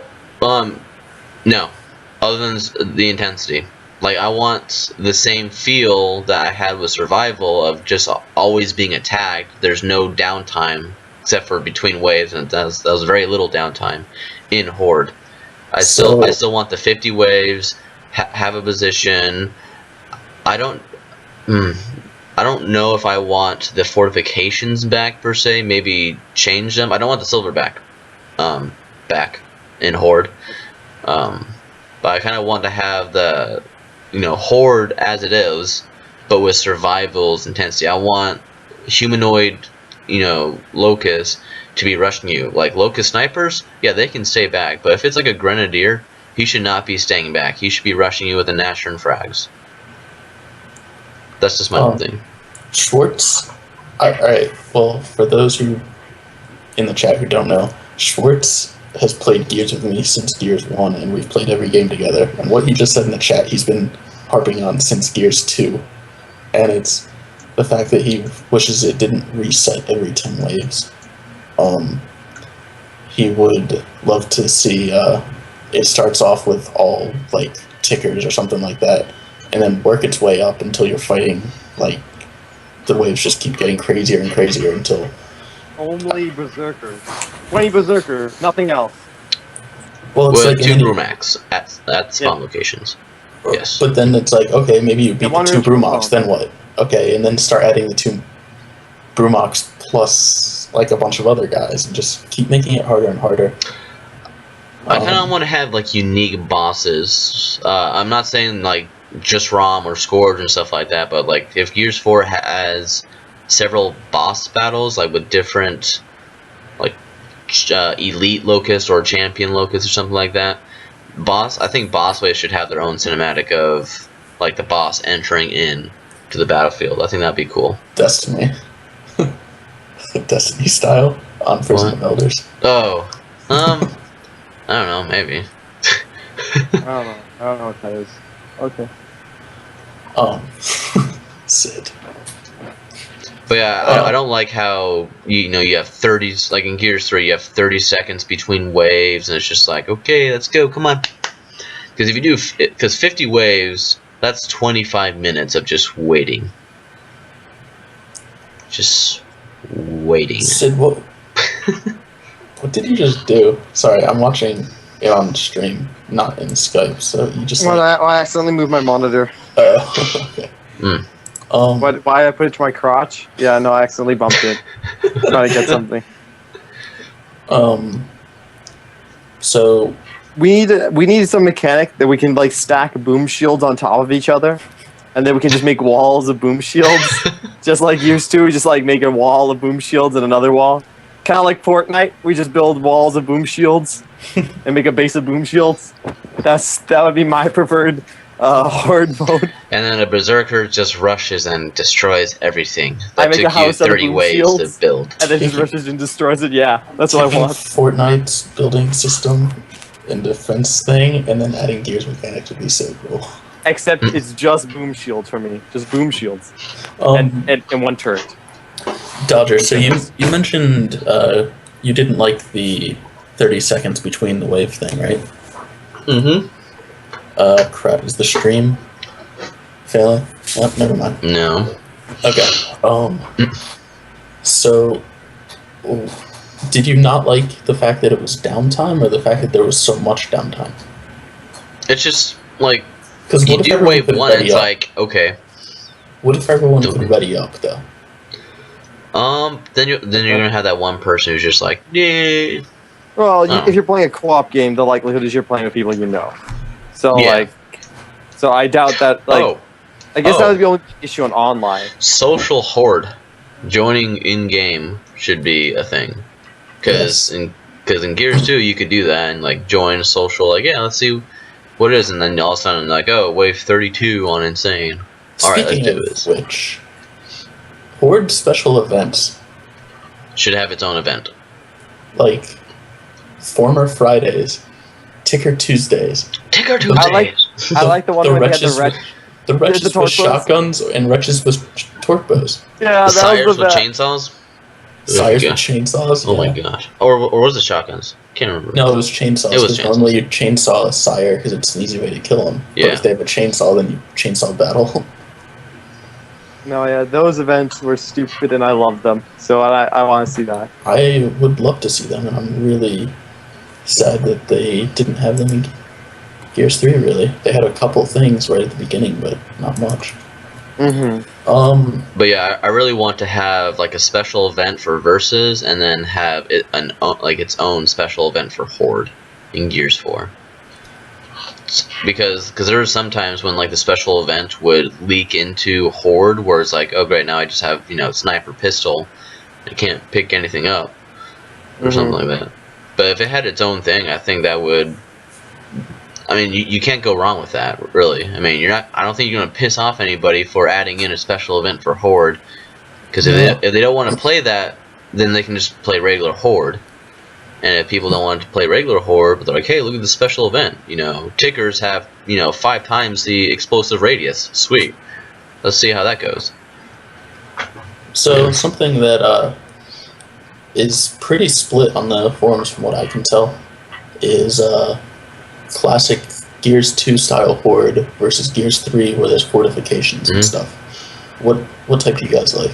No. Other than the intensity. Like, I want the same feel that I had with survival of just always being attacked. There's no downtime except for between waves, and that was very little downtime in horde. I still want the 50 waves, have a position. I don't know if I want the fortifications back per se. Maybe change them. I don't want the silver back in horde. But I kind of want to have the horde as it is, but with survival's intensity. I want humanoid locusts to be rushing you. Like locust snipers, yeah, they can stay back, but if it's like a grenadier, he should not be staying back. He should be rushing you with the Nasher and frags. That's just my own thing. Schwartz. Alright, well, for those who in the chat who don't know, Schwartz has played Gears with me since Gears 1, and we've played every game together. And what he just said in the chat, he's been harping on since Gears 2. And it's the fact that he wishes it didn't reset every 10 waves. He would love to see it starts off with all, like, tickers or something like that, and then work its way up until you're fighting, like, the waves just keep getting crazier and crazier until... Only Berserkers. 20 Berserker, nothing else. Well, it's with like 2 Brumacs at spawn locations. Yes. But then it's like, okay, maybe you beat the 2 Brumox, then what? Okay, and then start adding the 2 Brumox plus, like, a bunch of other guys, and just keep making it harder and harder. I kind of want to have, like, unique bosses. I'm not saying, like, just ROM or Scourge and stuff like that, but, like, if Gears 4 has several boss battles, like, with different, like, elite locusts or champion locusts or something like that, I think boss waves should have their own cinematic of, like, the boss entering in to the battlefield. I think that'd be cool. Destiny. Destiny style on Prison of Elders. Oh. I don't know, maybe. I don't know what that is. Okay. Sid. But yeah, I don't like how you have 30, like in Gears 3, you have 30 seconds between waves, and it's just like, okay, let's go, come on. Because if you do, because 50 waves, that's 25 minutes of just waiting. Just waiting. Sid, what did you just do? Sorry, I'm watching it on stream, not in Skype, so you just... Well, I accidentally moved my monitor. Okay. Why I put it to my crotch? Yeah, no, I accidentally bumped it. Trying to get something. So... We need some mechanic that we can, like, stack boom shields on top of each other, and then we can just make walls of boom shields, just like Gears 2, just, like, make a wall of boom shields and another wall. Kind of like Fortnite, we just build walls of boom shields and make a base of boom shields. That would be my preferred horde mode. And then a Berserker just rushes and destroys everything. I That make a took you house out of 30 boom waves shields, to build. and then just rushes and destroys it. Yeah, that's what I want. Fortnite's building system and defense thing, and then adding Gears mechanics would be so cool. Except it's just boom shields for me. Just boom shields. And one turret. Dodger, so you mentioned you didn't like the 30 seconds between the wave thing, right? Mm-hmm. Crap, is the stream failing? Oh, never mind. No. Okay. So, did you not like the fact that it was downtime, or the fact that there was so much downtime? It's just, like, Because you do wave 1, it's like, okay. What if everyone could ready up, though? Then you're gonna have that one person who's just like, yeah. Well, if you're playing a co-op game, the likelihood is you're playing with people you know. So Yeah. so I doubt that. Like, I guess that would be the only issue on online. Social horde, joining in game should be a thing, because in Gears 2 you could do that and like join social. Like, yeah, let's see what it is, and then all of a sudden like, oh, wave 32 on insane. All right, let's do this. Which horde special events Should have its own event. like Former Fridays, Ticker Tuesdays. Ticker Tuesdays. I like the one the where they had wretches the red. The wretches torque with bows? shotguns and wretches with torque bows. Yeah, The that sires was the with best. chainsaws. Sires Yeah. with chainsaws. Oh yeah. my gosh. Or was it shotguns? Can't remember. No, it was chainsaws. It was because chainsaws. normally you chainsaw a sire because it's an easy way to kill them. Yeah. But if they have a chainsaw, then you chainsaw battle. No, yeah, those events were stupid and I loved them. So I want to see that. I would love to see them, and I'm really sad that they didn't have them in Gears 3, really. They had a couple things right at the beginning, but not much. Mm-hmm. But yeah, I really want to have like a special event for Versus, and then have it its own special event for Horde in Gears 4. Because there were some times when like the special event would leak into Horde, where it's like, oh great, now I just have sniper pistol, I can't pick anything up or something like that. But if it had its own thing, I think that would. I mean, you can't go wrong with that, really. I mean, I don't think you're gonna piss off anybody for adding in a special event for Horde, because if they don't want to play that, then they can just play regular Horde. And if people don't want to play regular Horde, but they're like, hey, look at the special event. Tickers have 5 times the explosive radius. Sweet. Let's see how that goes. So something that is pretty split on the forums, from what I can tell, is classic Gears 2 style Horde versus Gears 3, where there's fortifications and stuff. What type do you guys like?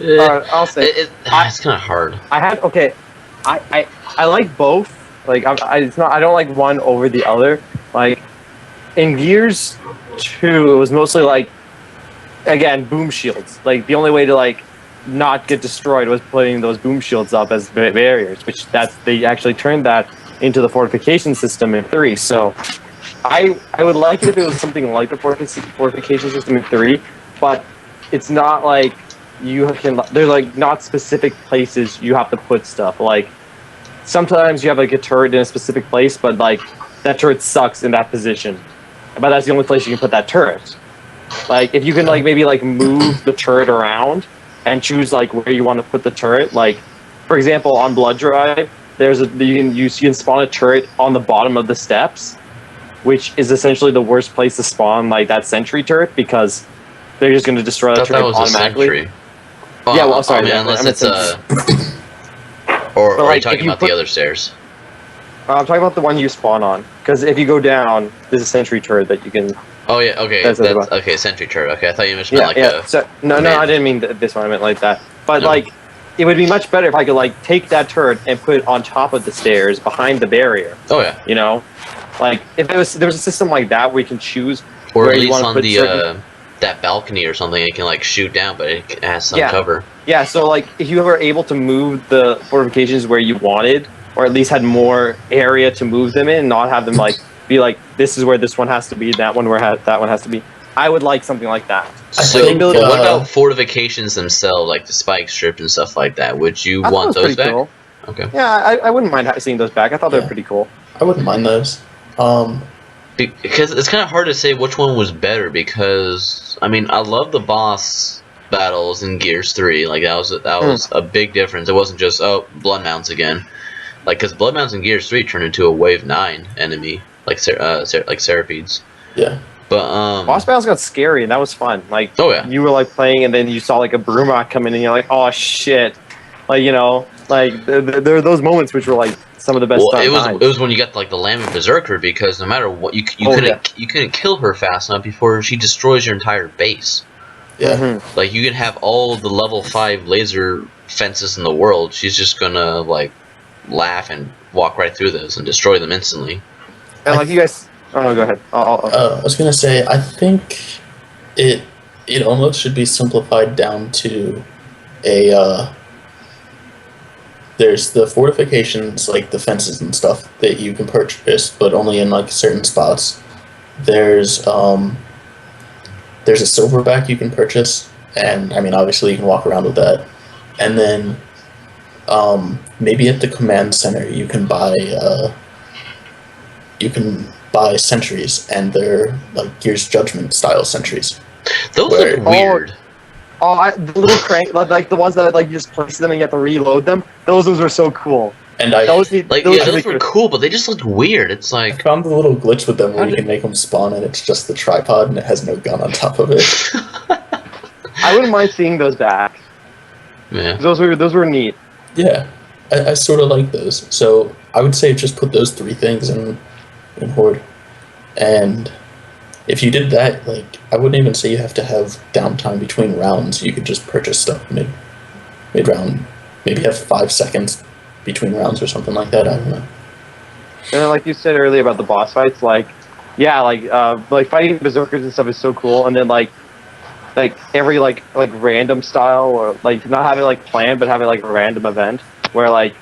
I'll say It's kind of hard. I like both. Like I don't like one over the other. Like in Gears 2, it was mostly like, again, boom shields. Like the only way to like not get destroyed was putting those boom shields up as barriers, which they actually turned that into the fortification system in 3. So I would like it if it was something like the fortification system in 3, but it's not like there's like not specific places you have to put stuff. Like sometimes you have like a turret in a specific place, but like that turret sucks in that position, but that's the only place you can put that turret. Like if you can like maybe like move the turret around and choose like where you want to put the turret. Like for example, on Blood Drive, you can spawn a turret on the bottom of the steps, which is essentially the worst place to spawn like that sentry turret, because they're just going to destroy the turret automatically. Oh, Yeah, well, sorry. I mean, unless it's or are you talking about the other stairs? I'm talking about the one you spawn on, because if you go down, there's a sentry turret that you can. Oh yeah, okay. That's okay. Sentry turret. Okay, I thought you meant like a. So, no, I didn't mean this one. I meant like that. But like, it would be much better if I could like take that turret and put it on top of the stairs behind the barrier. Oh yeah. Like if there was a system like that where you can choose. Or where at you least want on to put the that balcony or something, it can like shoot down, but it has some cover. Yeah. So like, if you were able to move the fortifications where you wanted, or at least had more area to move them in, not have them like be like, this is where this one has to be, that one where that one has to be. I would like something like that. So what about fortifications themselves, like the spike strip and stuff like that? Would you want those back? Cool. Okay. Yeah, I wouldn't mind seeing those back. I thought they were pretty cool. I wouldn't mind those. Because it's kind of hard to say which one was better, because I mean, I love the boss battles in Gears 3. Like that was a big difference. It wasn't just blood mounts again. Like, because blood mounts in Gears 3 turned into a wave 9 enemy, like Serapedes. Yeah. But boss battles got scary, and that was fun. Like, you were like playing, and then you saw like a Brumok come in, and you're like, oh shit, like like there are those moments which were like some of the best. Well, it was when you got like the Lambent Berserker, because no matter what you couldn't kill her fast enough before she destroys your entire base. Yeah. Like you can have all the level 5 laser fences in the world, she's just gonna like laugh and walk right through those and destroy them instantly. And like you guys. Oh no, go ahead. I was gonna say, I think it almost should be simplified down to there's the fortifications, like the fences and stuff that you can purchase, but only in like certain spots. There's a silverback you can purchase, and I mean obviously you can walk around with that. And then maybe at the command center you can buy sentries, and they're like Gears Judgment style sentries. Those look weird. Oh, the little crank, like the ones that like you just place them and you have to reload them. Those were so cool. And I Those were cool, but they just looked weird. It's like found the little glitch with them where you can make them spawn and it's just the tripod and it has no gun on top of it. I wouldn't mind seeing those back. Yeah. Those were neat. Yeah, I sort of like those. So I would say just put those 3 things in Horde. And if you did that, like, I wouldn't even say you have to have downtime between rounds. You could just purchase stuff mid-round. Maybe have 5 seconds between rounds or something like that. I don't know. And then, like you said earlier about the boss fights, like fighting berserkers and stuff is so cool. And then like every like random style, or like not having like planned, but having like a random event where like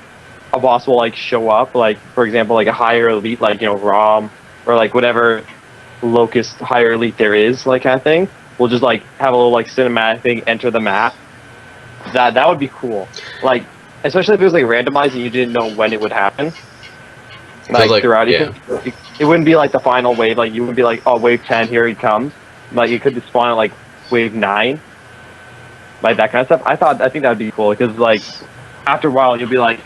a boss will like show up, like for example like a higher elite, like Rom, or like whatever locust higher elite there is, like kind of thing. We'll just like have a little like cinematic thing enter the map. That would be cool. Like especially if it was like randomized and you didn't know when it would happen. Like throughout it wouldn't be like the final wave. Like you wouldn't be like, oh, wave 10, here he comes. Like you could just spawn at like wave 9, like that kind of stuff. I think that would be cool because like after a while you'll be like,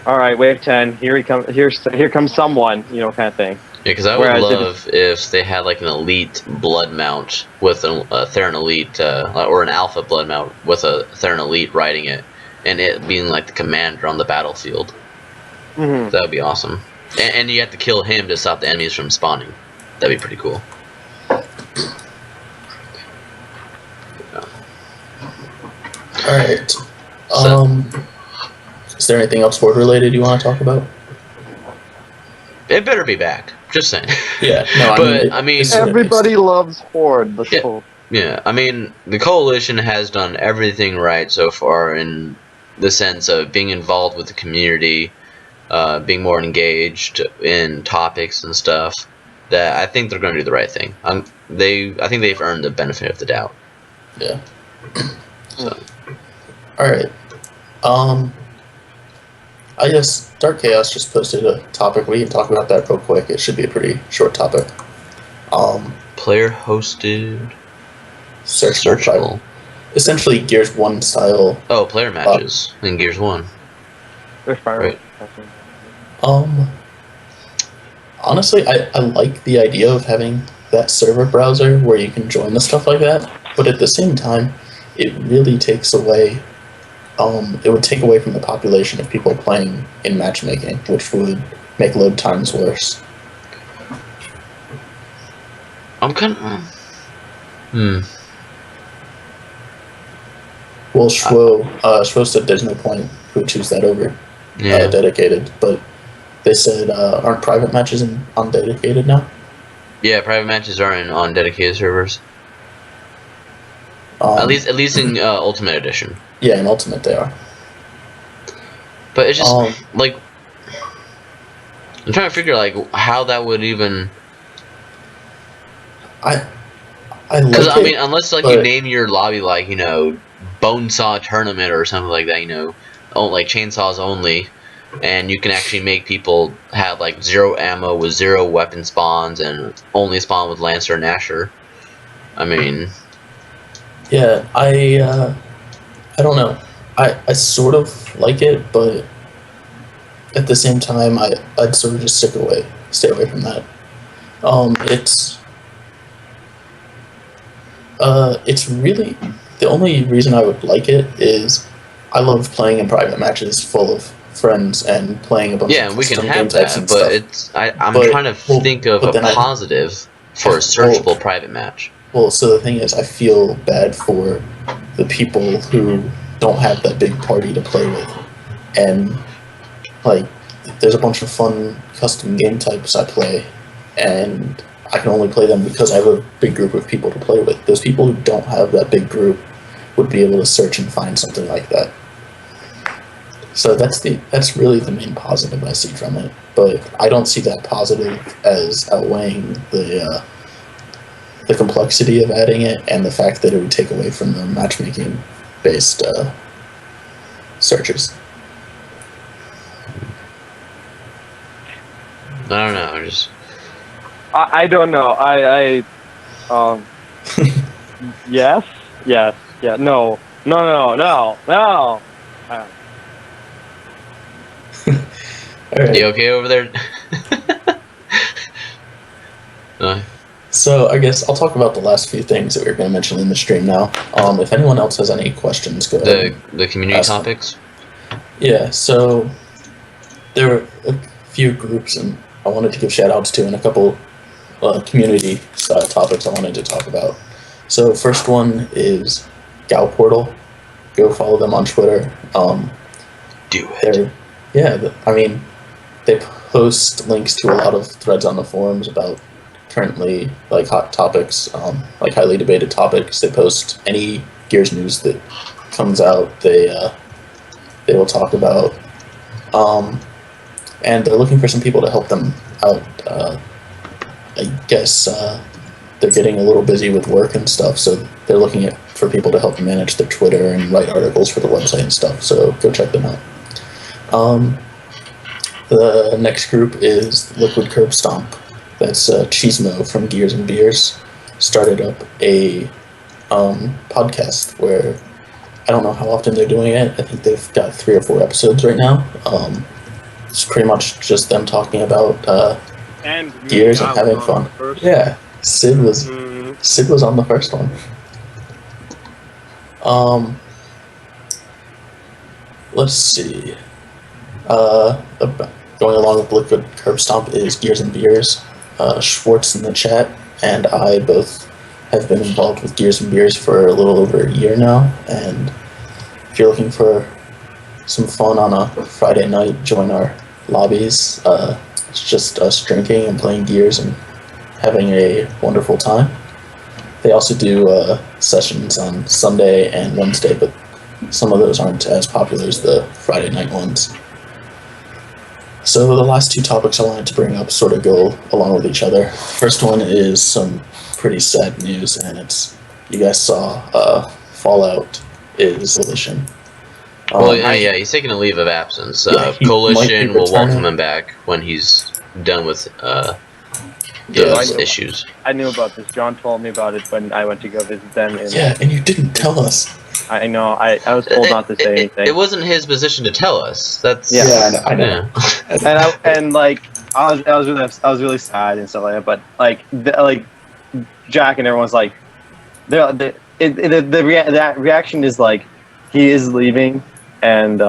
all right, wave 10, here he comes. Here comes someone, kind of thing. Yeah, because I would love if they had like an elite blood mount with a Theron elite, or an alpha blood mount with a Theron elite riding it, and it being like the commander on the battlefield. Mm-hmm. That would be awesome. And you have to kill him to stop the enemies from spawning. That'd be pretty cool. Alright. Is there anything else Horde related you want to talk about? It better be back. Just saying. Yeah, no, I mean everybody loves Horde. Let's hope. Yeah, I mean, the Coalition has done everything right so far in the sense of being involved with the community, being more engaged in topics and stuff. That I think they're going to do the right thing. I think they've earned the benefit of the doubt. Yeah. So. Alright. I guess Dark Chaos just posted a topic. We can talk about that real quick. It should be a pretty short topic. Player hosted searchable. Essentially Gears 1 style. Oh, player matches in Gears 1. There's fire. Right. Honestly, I like the idea of having that server browser where you can join the stuff like that, but at the same time, it really takes away. It would take away from the population of people playing in matchmaking, which would make load times worse. I'm kind of. Well, Schwo said there's no point. Who would choose that over dedicated? But they said aren't private matches on dedicated now? Yeah, private matches are on dedicated servers. At least in Ultimate Edition. Yeah, in Ultimate they are. But it's just like I'm trying to figure like how that would even. I because I mean, unless like you name your lobby like Bonesaw Tournament or something like that, like chainsaws only, and you can actually make people have like 0 ammo with 0 weapon spawns and only spawn with Lancer and Asher. I mean. Yeah, I don't know. I sort of like it, but at the same time, I'd sort of just stay away from that. It's really the only reason I would like it is I love playing in private matches full of friends and playing a bunch of we can custom have game types that, and but stuff. I'm trying to think of a positive for a searchable private match. Well, so the thing is, I feel bad for the people who don't have that big party to play with. And, like, there's a bunch of fun custom game types I play, and I can only play them because I have a big group of people to play with. Those people who don't have that big group would be able to search and find something like that. So that's really the main positive I see from it. But I don't see that positive as outweighing the complexity of adding it and the fact that it would take away from the matchmaking-based searches. I don't know. I don't know. Yes. Yeah, no. All right. You okay over there? So I guess I'll talk about the last few things that we were going to mention in the stream now. If anyone else has any questions, go ahead. The community Ask them. topics. Yeah. So there were a few groups, and I wanted to give shout outs to, and a couple community topics I wanted to talk about. So first one is Gal Portal. Go follow them on Twitter. Do it. They post links to a lot of threads on the forums about currently like hot topics, like highly debated topics. They post any Gears news that comes out. They will talk about, and they're looking for some people to help them out. I guess they're getting a little busy with work and stuff, so they're looking for people to help them manage their Twitter and write articles for the website and stuff. So go check them out. The next group is Liquid Curb Stomp. That's Cheesemo from Gears and Beers. Started up a podcast where I don't know how often they're doing it. I think they've got 3 or 4 episodes right now. It's pretty much just them talking about Gears and having fun. Yeah, Sid was on the first one. Let's see. Going along with Liquid Curb Stomp is Gears and Beers. Schwartz in the chat and I both have been involved with Gears and Beers for a little over a year now, and if you're looking for some fun on a Friday night, join our lobbies. It's just us drinking and playing Gears and having a wonderful time. They also do sessions on Sunday and Wednesday, but some of those aren't as popular as the Friday night ones. So the last 2 topics I wanted to bring up sort of go along with each other. First one is some pretty sad news, and it's, you guys saw Fallout is Coalition. He's taking a leave of absence. He Coalition might be will welcome returning. him back when he's done with those issues. I knew about this. John told me about it when I went to go visit them. And you didn't tell us. I know. I was told not to say anything. It wasn't his position to tell us. That's I know. I was really sad and stuff like that. But like Jack and everyone's like, that reaction is like, he is leaving, and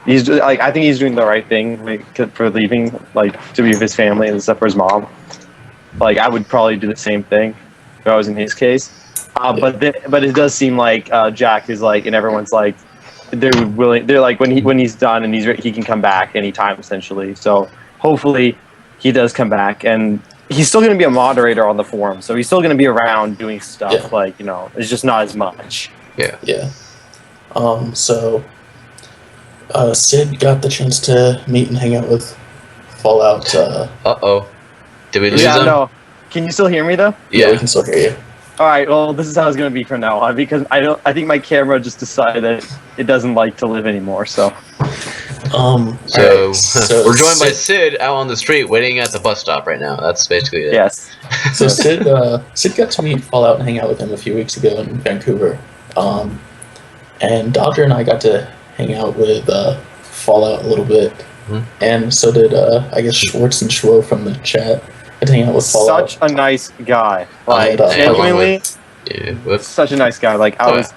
he's like, I think he's doing the right thing for leaving, like to be with his family and stuff for his mom. Like I would probably do the same thing if I was in his case. But it does seem like Jack is like, and everyone's like, they're willing. They're like, when he's done and he can come back anytime essentially. So hopefully he does come back, and he's still going to be a moderator on the forum. So he's still going to be around doing stuff. Yeah. Like, you know, it's just not as much. Yeah. So Sid got the chance to meet and hang out with Fallout. Did we lose him? No. Can you still hear me though? Yeah, we can still hear you. All right. Well, this is how it's going to be from now on, because I think my camera just decided that it doesn't like to live anymore. So. So we're joined by Sid. Sid out on the street waiting at the bus stop right now. That's basically it. Yes. So Sid got to meet Fallout and hang out with him a few weeks ago in Vancouver. And Dodger and I got to hang out with Fallout a little bit. Mhm. And so did, I guess, Schwartz and Schwo from the chat. Got to hang out with Fallout. Such a nice guy. Like, And, genuinely, With such a nice guy. Like, I don't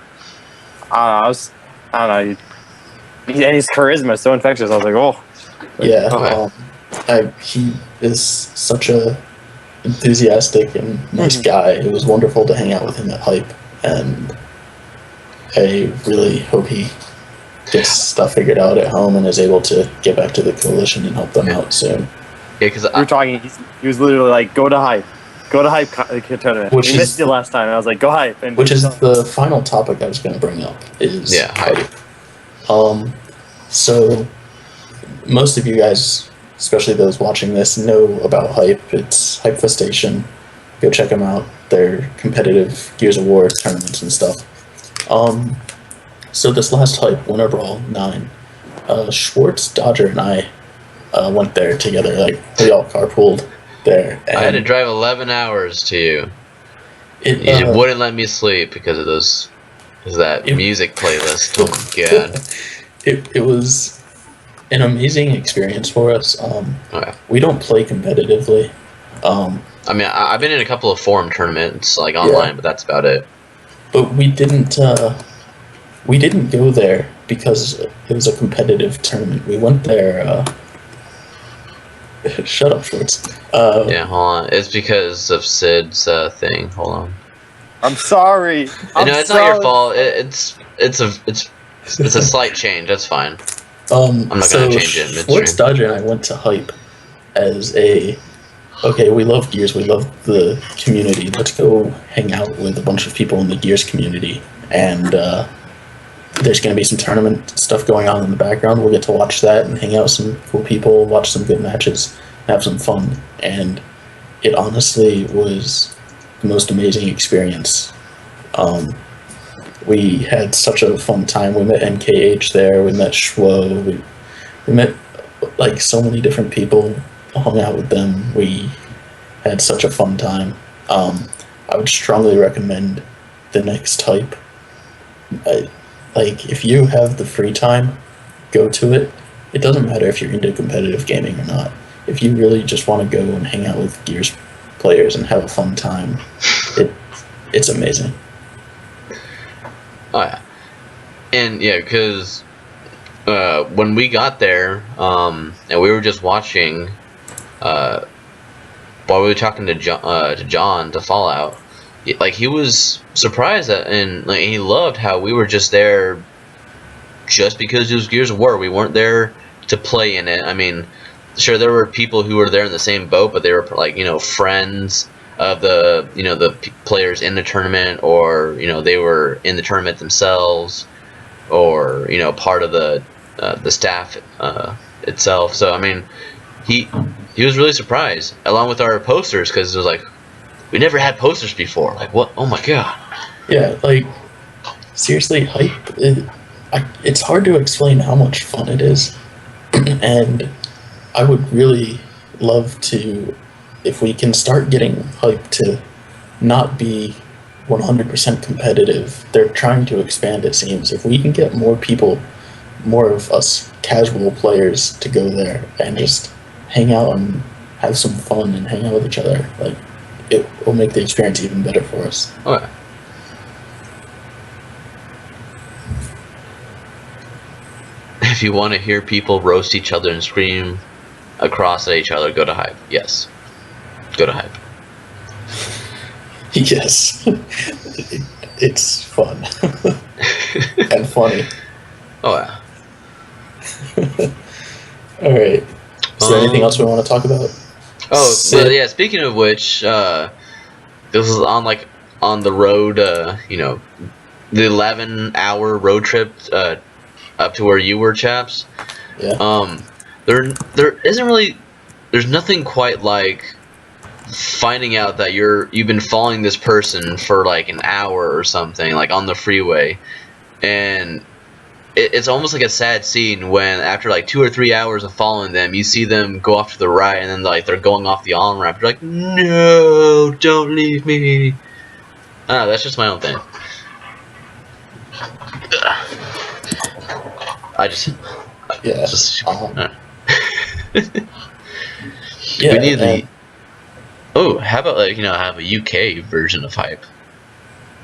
know. And his charisma is so infectious. I was like, oh. Yeah. He is such a enthusiastic and nice guy. It was wonderful to hang out with him at Hype, and I really hope he gets stuff figured out at home and is able to get back to the Coalition and help them out soon. Yeah, because We were talking, he was literally like, go to Hype. Go to Hype tournament. Which We is- missed you last time. And I was like, go Hype. And Which is the final topic I was going to bring up, is Hype. So most of you guys, especially those watching this, know about Hype. It's Hypefestation. Go check them out. They're competitive Gears of War tournaments and stuff. So this last Hype, Winter Brawl 9, Schwartz, Dodger, and I went there together. Like, we all carpooled there. And I had to drive 11 hours to you. it, You wouldn't let me sleep because of those is that music playlist. Oh my god. It was an amazing experience for us. Okay. We don't play competitively. I mean, I've been in a couple of forum tournaments, like online, but that's about it. But we didn't go there because it was a competitive tournament. We went there. Shut up, Schwartz. Yeah, hold on. It's because of Sid's thing. Hold on. I'm sorry. It's not your fault. It's a slight change. That's fine. I'm not gonna change it. Schwartz, Dodger, and I went to Hype as okay, we love Gears. We love the community. Let's go hang out with a bunch of people in the Gears community. And there's going to be some tournament stuff going on in the background. We'll get to watch that and hang out with some cool people, watch some good matches, have some fun. And it honestly was the most amazing experience. We had such a fun time. We met NKH there. We met Schwo. We met like so many different people. Hung out with them. We had such a fun time. I would strongly recommend the next Hype. Like, if you have the free time, go to it. It doesn't matter if you're into competitive gaming or not. If you really just want to go and hang out with Gears players and have a fun time, it's amazing. Oh yeah, and yeah, because when we got there, and we were just watching, while we were talking to John to Fallout, like he was surprised that, and like he loved how we were just there, just because it was Gears of War. We weren't there to play in it. I mean, sure, there were people who were there in the same boat, but they were like, friends of the players in the tournament, or they were in the tournament themselves, or part of the staff itself. So I mean, he was really surprised, along with our posters, because it was like, we never had posters before. Like, what? Oh my god. Yeah, like, seriously, Hype, it's hard to explain how much fun it is. And I would really love to, if we can start getting Hype to not be 100% competitive. They're trying to expand, it seems. If we can get more people, more of us casual players to go there and just hang out and have some fun and hang out with each other, like, it will make the experience even better for us. Okay. If you want to hear people roast each other and scream across at each other, go to Hype. Yes. Go to Hype. Yes. It's fun. And funny. Oh, yeah. Alright. Is there anything else we want to talk about? Oh, but yeah, speaking of which, this was on the road, the 11-hour road trip up to where you were, chaps. Yeah. There isn't really, there's nothing quite like finding out that you've been following this person for like an hour or something, like on the freeway, and it's almost like a sad scene when after like 2 or 3 hours of following them, you see them go off to the right, and then like they're going off the on-ramp. You're like, no, don't leave me. That's just my own thing. Yeah. Yeah. We need the. Oh, how about like have a UK version of Hype?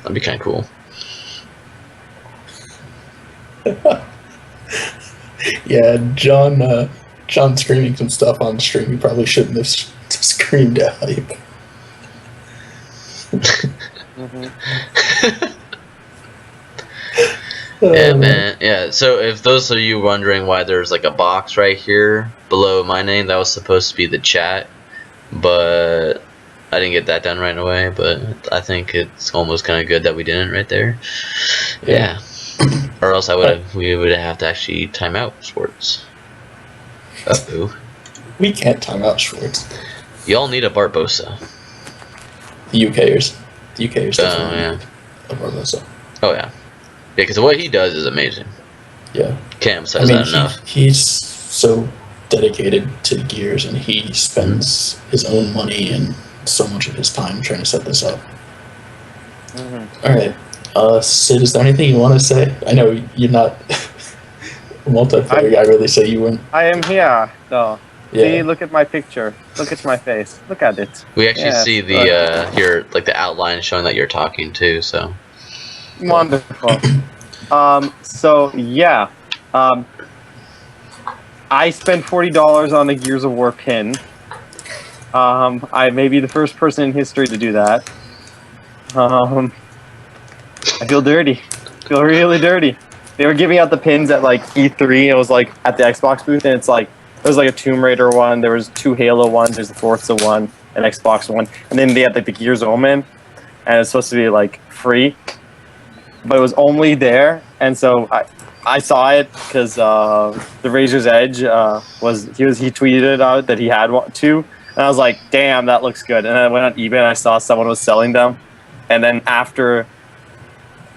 That'd be kind of cool. Yeah, John screaming some stuff on stream. He probably shouldn't have screamed at Hype. Yeah, man. Yeah. So if those of you wondering why there's like a box right here below my name, that was supposed to be the chat, but I didn't get that done right away. But I think it's almost kind of good that we didn't right there. Yeah. Or else we would have to actually time out Schwartz. Uh-oh. We can't time out Schwartz. Y'all need a Barbosa. The UKers. The UKers definitely need a Barbosa. Oh, yeah. Yeah, because what he does is amazing. Yeah. Can't emphasize that enough. He's so dedicated to Gears, and he spends his own money and so much of his time trying to set this up. Alright. Sid, is there anything you want to say? I know you're not a multiplayer guy, really, so you weren't. I am here, though. Yeah. See, look at my picture. Look at my face. Look at it. We actually Yes, see the your like the outline showing that you're talking too. So Wonderful. So yeah, I spent $40 on the Gears of War pin. I may be the first person in history to do that. I feel dirty. I feel really dirty. They were giving out the pins at like E3. It was like at the Xbox booth, and it's like there was like a Tomb Raider one. There was 2 Halo ones. There's a Forza one, an Xbox one, and then they had like the Gears Omen, and it's supposed to be like free, but it was only there. And so I saw it because the Razor's Edge he tweeted out that he had one too, and I was like, damn, that looks good. And then I went on eBay and I saw someone was selling them, and then after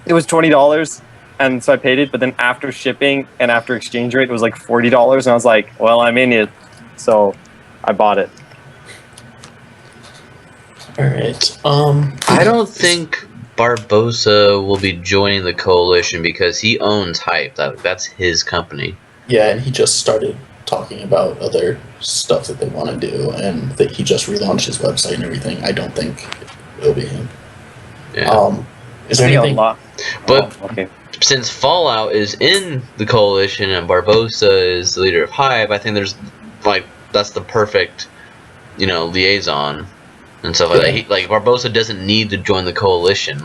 it was $20. And so I paid it, but then after shipping and after exchange rate, it was like $40, and I was like, well, I'm in it. So I bought it. Alright. I don't think Barbosa will be joining the coalition because he owns Hype. That's his company. Yeah, and he just started talking about other stuff that they want to do, and that he just relaunched his website and everything. I don't think it'll be him. Yeah. Is there anything? But okay. Since Fallout is in the coalition and Barbosa is the leader of Hive, I think there's that's the perfect, liaison and stuff like that. Barbosa doesn't need to join the coalition.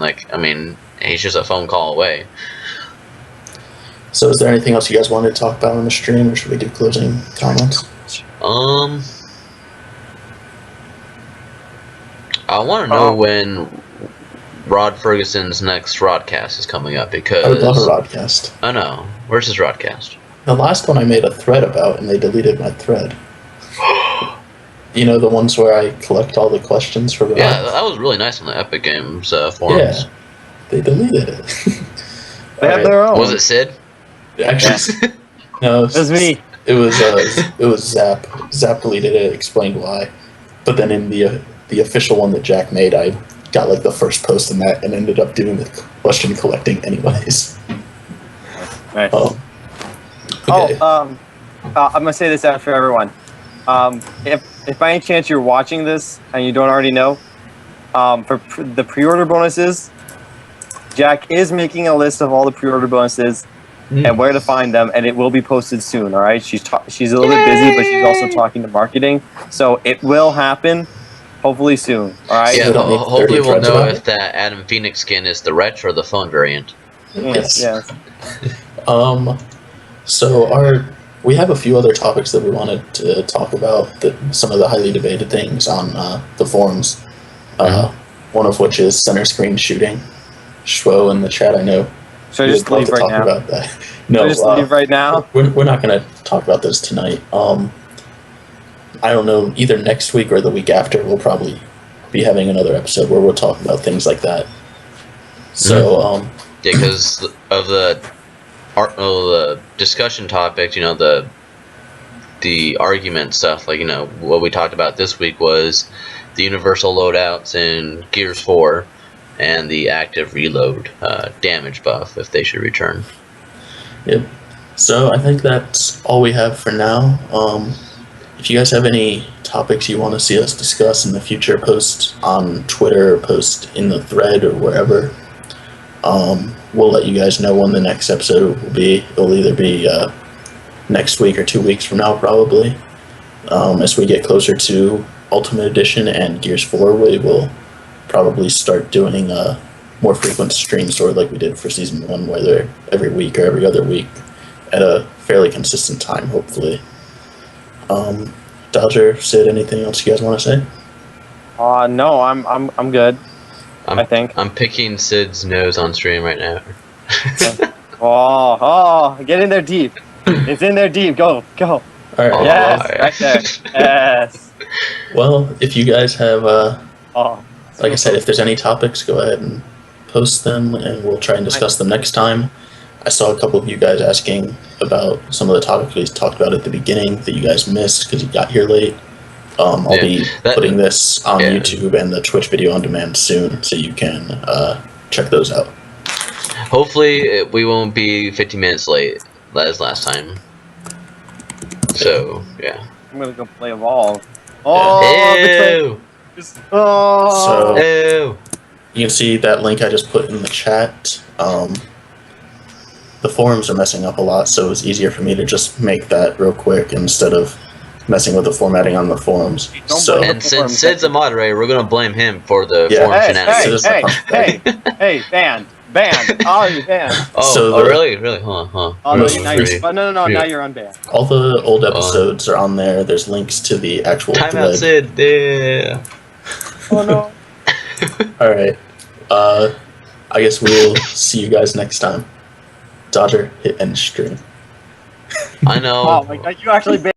He's just a phone call away. So, is there anything else you guys wanted to talk about on the stream, or should we do closing comments? I want to know when Rod Ferguson's next Rodcast is coming up, because I would love a Rodcast. I know. Where's his Rodcast? The last one I made a thread about, and they deleted my thread. You know, the ones where I collect all the questions for Rod? Yeah, that was really nice on the Epic Games forums. Yeah, they deleted it. They have their own. Was it Sid? Actually, no, it was me. It was Zap. Zap deleted it, explained why. But then in the official one that Jack made, I got the first post in that and ended up doing the question collecting anyways. Nice. Okay. I'm gonna say this out for everyone. If by any chance you're watching this and you don't already know, for the pre-order bonuses, Jack is making a list of all the pre-order bonuses and where to find them, and it will be posted soon. All right, she's a little bit busy, but she's also talking to marketing, so it will happen. Hopefully soon. All right. Yeah. Hopefully we'll know if that Adam Phoenix skin is the retro or the phone variant. Yes. Yes. So we have a few other topics that we wanted to talk about. Some of the highly debated things on the forums. One of which is center screen shooting. Schwo in the chat, I know. Should I just leave right now? About that. No, Should I just leave right now? We're not going to talk about this tonight. I don't know, either next week or the week after, we'll probably be having another episode where we'll talk about things like that. So, yeah, because of the discussion topics, the argument stuff, what we talked about this week was the universal loadouts in Gears 4 and the active reload damage buff, if they should return. Yep. So I think that's all we have for now. If you guys have any topics you want to see us discuss in the future, post on Twitter, post in the thread, or wherever. We'll let you guys know when the next episode will be. It'll either be next week or 2 weeks from now, probably. As we get closer to Ultimate Edition and Gears 4, we will probably start doing more frequent streams, sort of like we did for Season 1, where they're every week or every other week at a fairly consistent time, hopefully. Dodger, Sid, anything else you guys want to say? No, I'm good. I think. I'm picking Sid's nose on stream right now. Get in there deep. It's in there deep. Go. All right. Yes, right there. Yes. Well, if you guys have, like I said, cool. if there's any topics, go ahead and post them, and we'll try and discuss them next time. I saw a couple of you guys asking about some of the topics we talked about at the beginning that you guys missed because you got here late. I'll be putting this on YouTube and the Twitch video on demand soon, so you can check those out. Hopefully, we won't be 50 minutes late as last time. So, yeah. I'm gonna go play Evolve. Oh, Ew! oh. Ew! You can see that link I just put in the chat. The forums are messing up a lot, so it's easier for me to just make that real quick instead of messing with the formatting on the forums. So, And since Sid's a moderator, we're gonna blame him for the Yeah. forum shenanigans. Hey, banned. Oh, you banned. Really? Huh? Oh, Most now you're, no, now you're unbanned. all the old episodes are on there. There's links to the actual Time out, thread. Sid. Yeah. Oh no. Alright. I guess we'll see you guys next time. Dodger, hit end stream. I know. Oh my god, you actually banned.